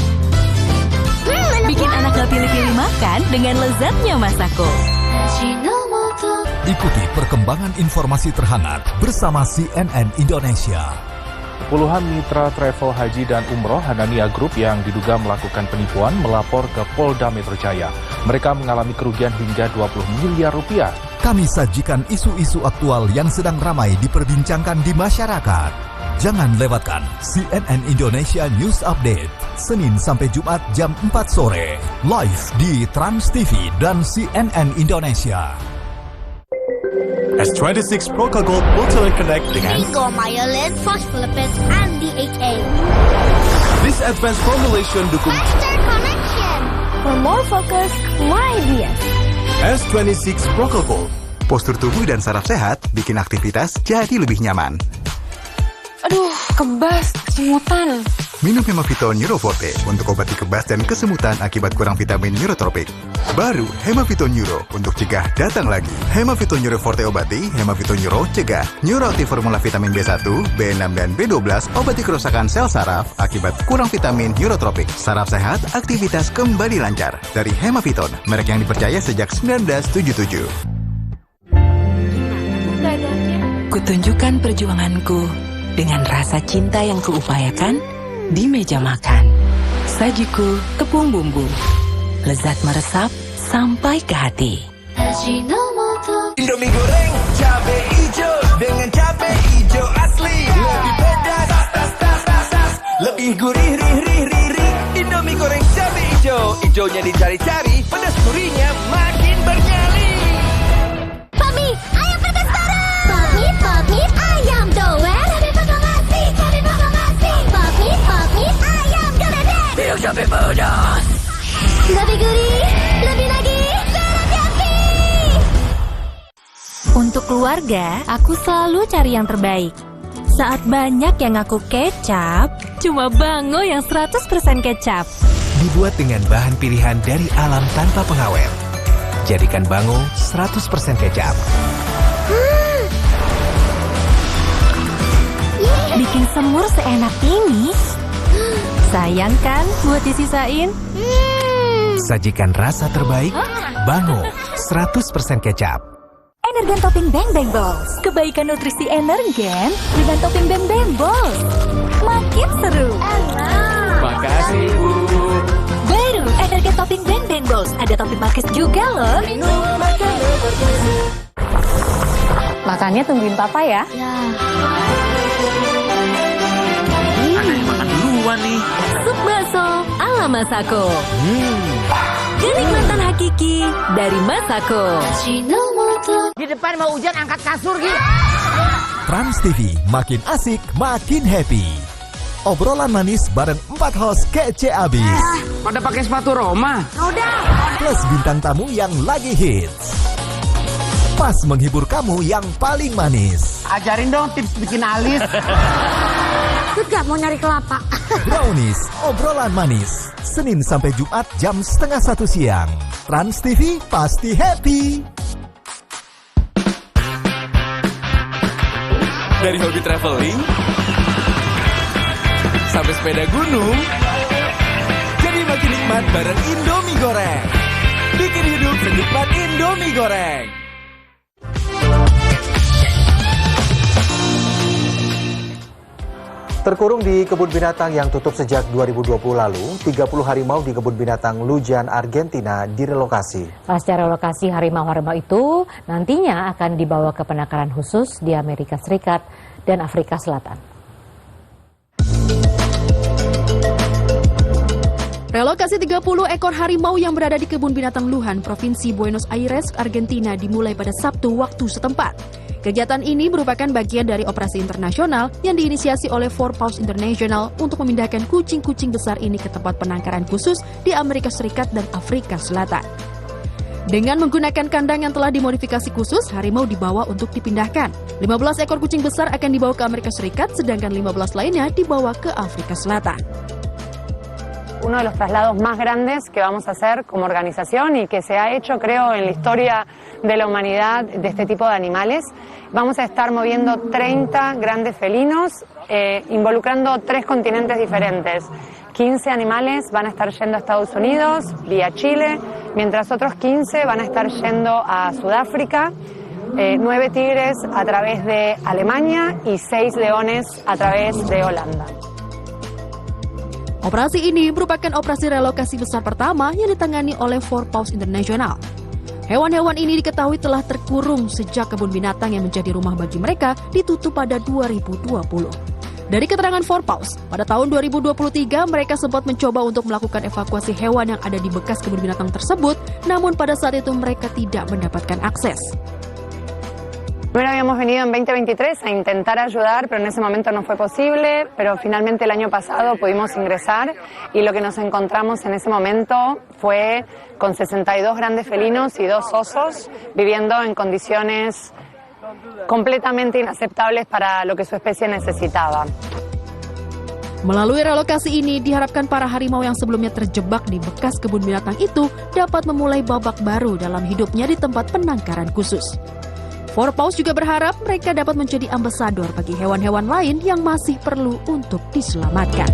Bikin anak gak pilih-pilih makan dengan lezatnya Masako. Ikuti perkembangan informasi terhangat bersama CNN Indonesia. Puluhan mitra travel haji dan umroh Hanania Group yang diduga melakukan penipuan melapor ke Polda Metro Jaya. Mereka mengalami kerugian hingga 20 miliar rupiah. Kami sajikan isu-isu aktual yang sedang ramai diperbincangkan di masyarakat. Jangan lewatkan CNN Indonesia News Update, Senin sampai Jumat jam 4 sore, live di Trans TV dan CNN Indonesia. S26 Procol Gold Multi-Link Connect dengan Bingo Myelin, Phospholipids, and DHA. This advanced formulation dukung Faster connection for more focus, more ideas. S26 Procol Gold. Postur tubuh dan saraf sehat bikin aktivitas jadi lebih nyaman. Aduh, kebas, kesemutan. Minum Hemavito Neuroforte untuk obati kebas dan kesemutan akibat kurang vitamin neurotropik. Baru Hemavito Neuro untuk cegah datang lagi. Hemavito Neuroforte obati, Hemavito Neuro cegah. Neuroaktif formula vitamin B1, B6, dan B12 obati kerusakan sel saraf akibat kurang vitamin neurotropik. Saraf sehat, aktivitas kembali lancar. Dari Hemaviton, merek yang dipercaya sejak 1977. Kutunjukkan perjuanganku dengan rasa cinta yang kuupayakan di meja makan. Sajiku tepung bumbu, lezat meresap sampai ke hati. Indomie goreng cabe hijau dengan cabe hijau asli. Lebih pedas, lebih gurih, rih. Indomie goreng cabe hijau, hijaunya dicari-cari, pedas gurihnya makin bernyali. Pami, ayam pedas parah. Pami, ayam doer. Biar cabai pedas. Lebih gurih, lebih lagi, hati-hati. Untuk keluarga, aku selalu cari yang terbaik. Saat banyak yang ngaku kecap, cuma Bango yang 100% kecap. Dibuat dengan bahan pilihan dari alam tanpa pengawet. Jadikan Bango 100% kecap. Bikin semur seenak ini. Sayang kan buat disisain? Sajikan rasa terbaik, Bango 100% kecap. Energen topping Bang Bang Balls. Kebaikan nutrisi Energen dengan topping Bang Bang Balls. Makin seru. Makasih, Bu. Baru Energen topping Bang Bang Balls. Ada topping pakis juga loh. Makannya tungguin Papa ya. Makan duluan nih. Sup bakso ala Masako. Kenikmatan hakiki dari Masako. Di depan mau hujan angkat kasur gitu. Trans TV makin asik, makin happy. Obrolan manis bareng 4 host kece abis. Pada pakai sepatu Roma. Udah. Plus bintang tamu yang lagi hits. Pas menghibur kamu yang paling manis. Ajarin dong tips bikin alis. Tut gak mau nyari kelapa. Brownies, obrolan manis. Senin sampai Jumat jam 12:30 siang. Trans TV pasti happy. Dari hobi traveling sampai sepeda gunung, jadi makin nikmat bareng Indomie goreng. Bikin hidup senikmat Indomie goreng. Terkurung di kebun binatang yang tutup sejak 2020 lalu, 30 harimau di kebun binatang Lujan, Argentina direlokasi. Pasca relokasi harimau-harimau itu nantinya akan dibawa ke penangkaran khusus di Amerika Serikat dan Afrika Selatan. Relokasi 30 ekor harimau yang berada di kebun binatang Lujan, Provinsi Buenos Aires, Argentina dimulai pada Sabtu waktu setempat. Kegiatan ini merupakan bagian dari operasi internasional yang diinisiasi oleh Four Paws International untuk memindahkan kucing-kucing besar ini ke tempat penangkaran khusus di Amerika Serikat dan Afrika Selatan. Dengan menggunakan kandang yang telah dimodifikasi khusus, harimau dibawa untuk dipindahkan. 15 ekor kucing besar akan dibawa ke Amerika Serikat, sedangkan 15 lainnya dibawa ke Afrika Selatan. Uno de los traslados más grandes que vamos a hacer como organización y que se ha hecho, creo, en la historia de la humanidad de este tipo de animales. Vamos a estar moviendo 30 grandes felinos, involucrando 3 continentes diferentes. 15 animales van a estar yendo a Estados Unidos, vía Chile, mientras otros 15 van a estar yendo a Sudáfrica, 9 tigres a través de Alemania y 6 leones a través de Holanda. Operasi ini merupakan operasi relokasi besar pertama yang ditangani oleh Four Paws International. Hewan-hewan ini diketahui telah terkurung sejak kebun binatang yang menjadi rumah bagi mereka ditutup pada 2020. Dari keterangan Four Paws, pada tahun 2023 mereka sempat mencoba untuk melakukan evakuasi hewan yang ada di bekas kebun binatang tersebut, namun pada saat itu mereka tidak mendapatkan akses. Primero habíamos venido en 2023 a intentar ayudar, pero en ese momento no fue posible, pero finalmente el año pasado pudimos ingresar y lo que nos encontramos en ese momento fue con 62 grandes felinos y 2 osos viviendo en condiciones completamente inaceptables para lo que su especie necesitaba. Melalui relokasi ini diharapkan para harimau yang sebelumnya terjebak di bekas kebun binatang itu dapat memulai babak baru dalam hidupnya di tempat penangkaran khusus. Four Paws juga berharap mereka dapat menjadi ambasador bagi hewan-hewan lain yang masih perlu untuk diselamatkan.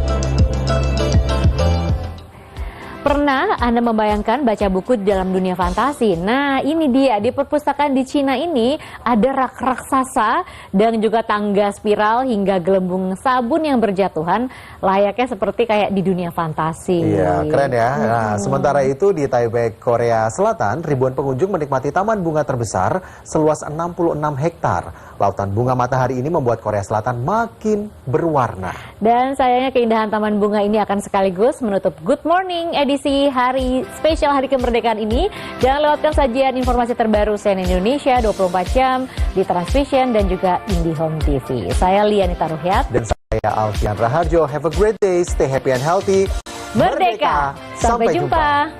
Pernah Anda membayangkan baca buku di dalam dunia fantasi? Nah, ini dia, di perpustakaan di Cina ini ada rak raksasa dan juga tangga spiral hingga gelembung sabun yang berjatuhan, layaknya seperti kayak di dunia fantasi. Iya, keren ya. Nah, sementara itu di Taipei, Korea Selatan, ribuan pengunjung menikmati taman bunga terbesar seluas 66 hektar. Lautan bunga matahari ini membuat Korea Selatan makin berwarna. Dan sayangnya keindahan taman bunga ini akan sekaligus menutup Good Morning edisi hari spesial Hari Kemerdekaan ini. Jangan lewatkan sajian informasi terbaru CNN Indonesia 24 jam di Transvision dan juga IndiHome TV. Saya Lianita Ruhyat. Dan saya Alfian Raharjo. Have a great day, stay happy and healthy. Merdeka! Sampai jumpa.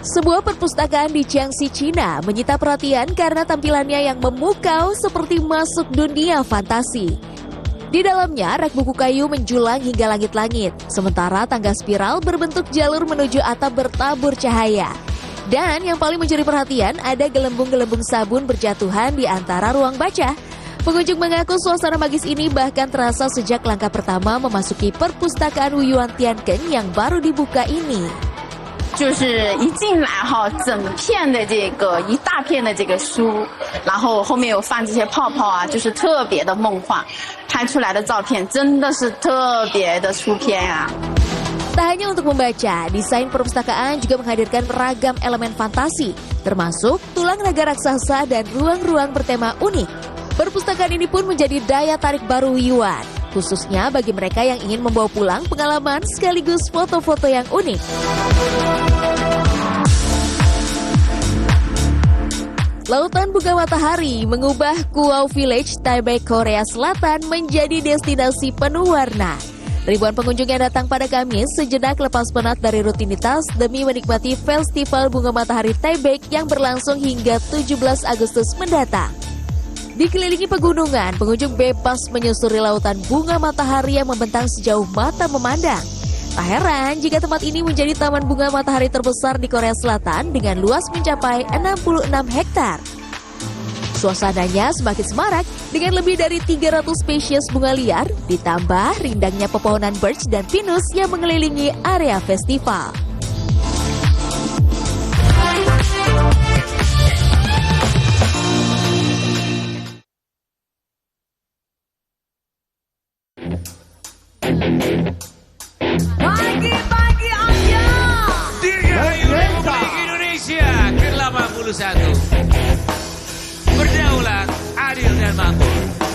Sebuah perpustakaan di Jiangxi, Cina menyita perhatian karena tampilannya yang memukau seperti masuk dunia fantasi. Di dalamnya, rak buku kayu menjulang hingga langit-langit, sementara tangga spiral berbentuk jalur menuju atap bertabur cahaya. Dan yang paling mencuri perhatian, ada gelembung-gelembung sabun berjatuhan di antara ruang baca. Pengunjung mengaku suasana magis ini bahkan terasa sejak langkah pertama memasuki perpustakaan Wuyuan Tianken yang baru dibuka ini. 就是一进来哈，整片的这个一大片的这个书，然后后面有放这些泡泡啊，就是特别的梦幻，拍出来的照片真的是特别的出片啊。 Tak hanya untuk membaca, desain perpustakaan juga menghadirkan beragam elemen fantasi, termasuk tulang naga raksasa dan ruang-ruang bertema unik. Perpustakaan ini pun menjadi daya tarik baru Wuyuan, khususnya bagi mereka yang ingin membawa pulang pengalaman sekaligus foto-foto yang unik. Lautan bunga matahari mengubah Kuau Village, Taipei, Korea Selatan menjadi destinasi penuh warna. Ribuan pengunjung yang datang pada Kamis sejenak lepas penat dari rutinitas demi menikmati Festival Bunga Matahari Taipei yang berlangsung hingga 17 Agustus mendatang. Dikelilingi pegunungan, pengunjung bebas menyusuri lautan bunga matahari yang membentang sejauh mata memandang. Tak heran jika tempat ini menjadi taman bunga matahari terbesar di Korea Selatan dengan luas mencapai 66 hektar. Suasananya semakin semarak dengan lebih dari 300 spesies bunga liar, ditambah rindangnya pepohonan birch dan pinus yang mengelilingi area festival. Berdaulat, adil dan makmur.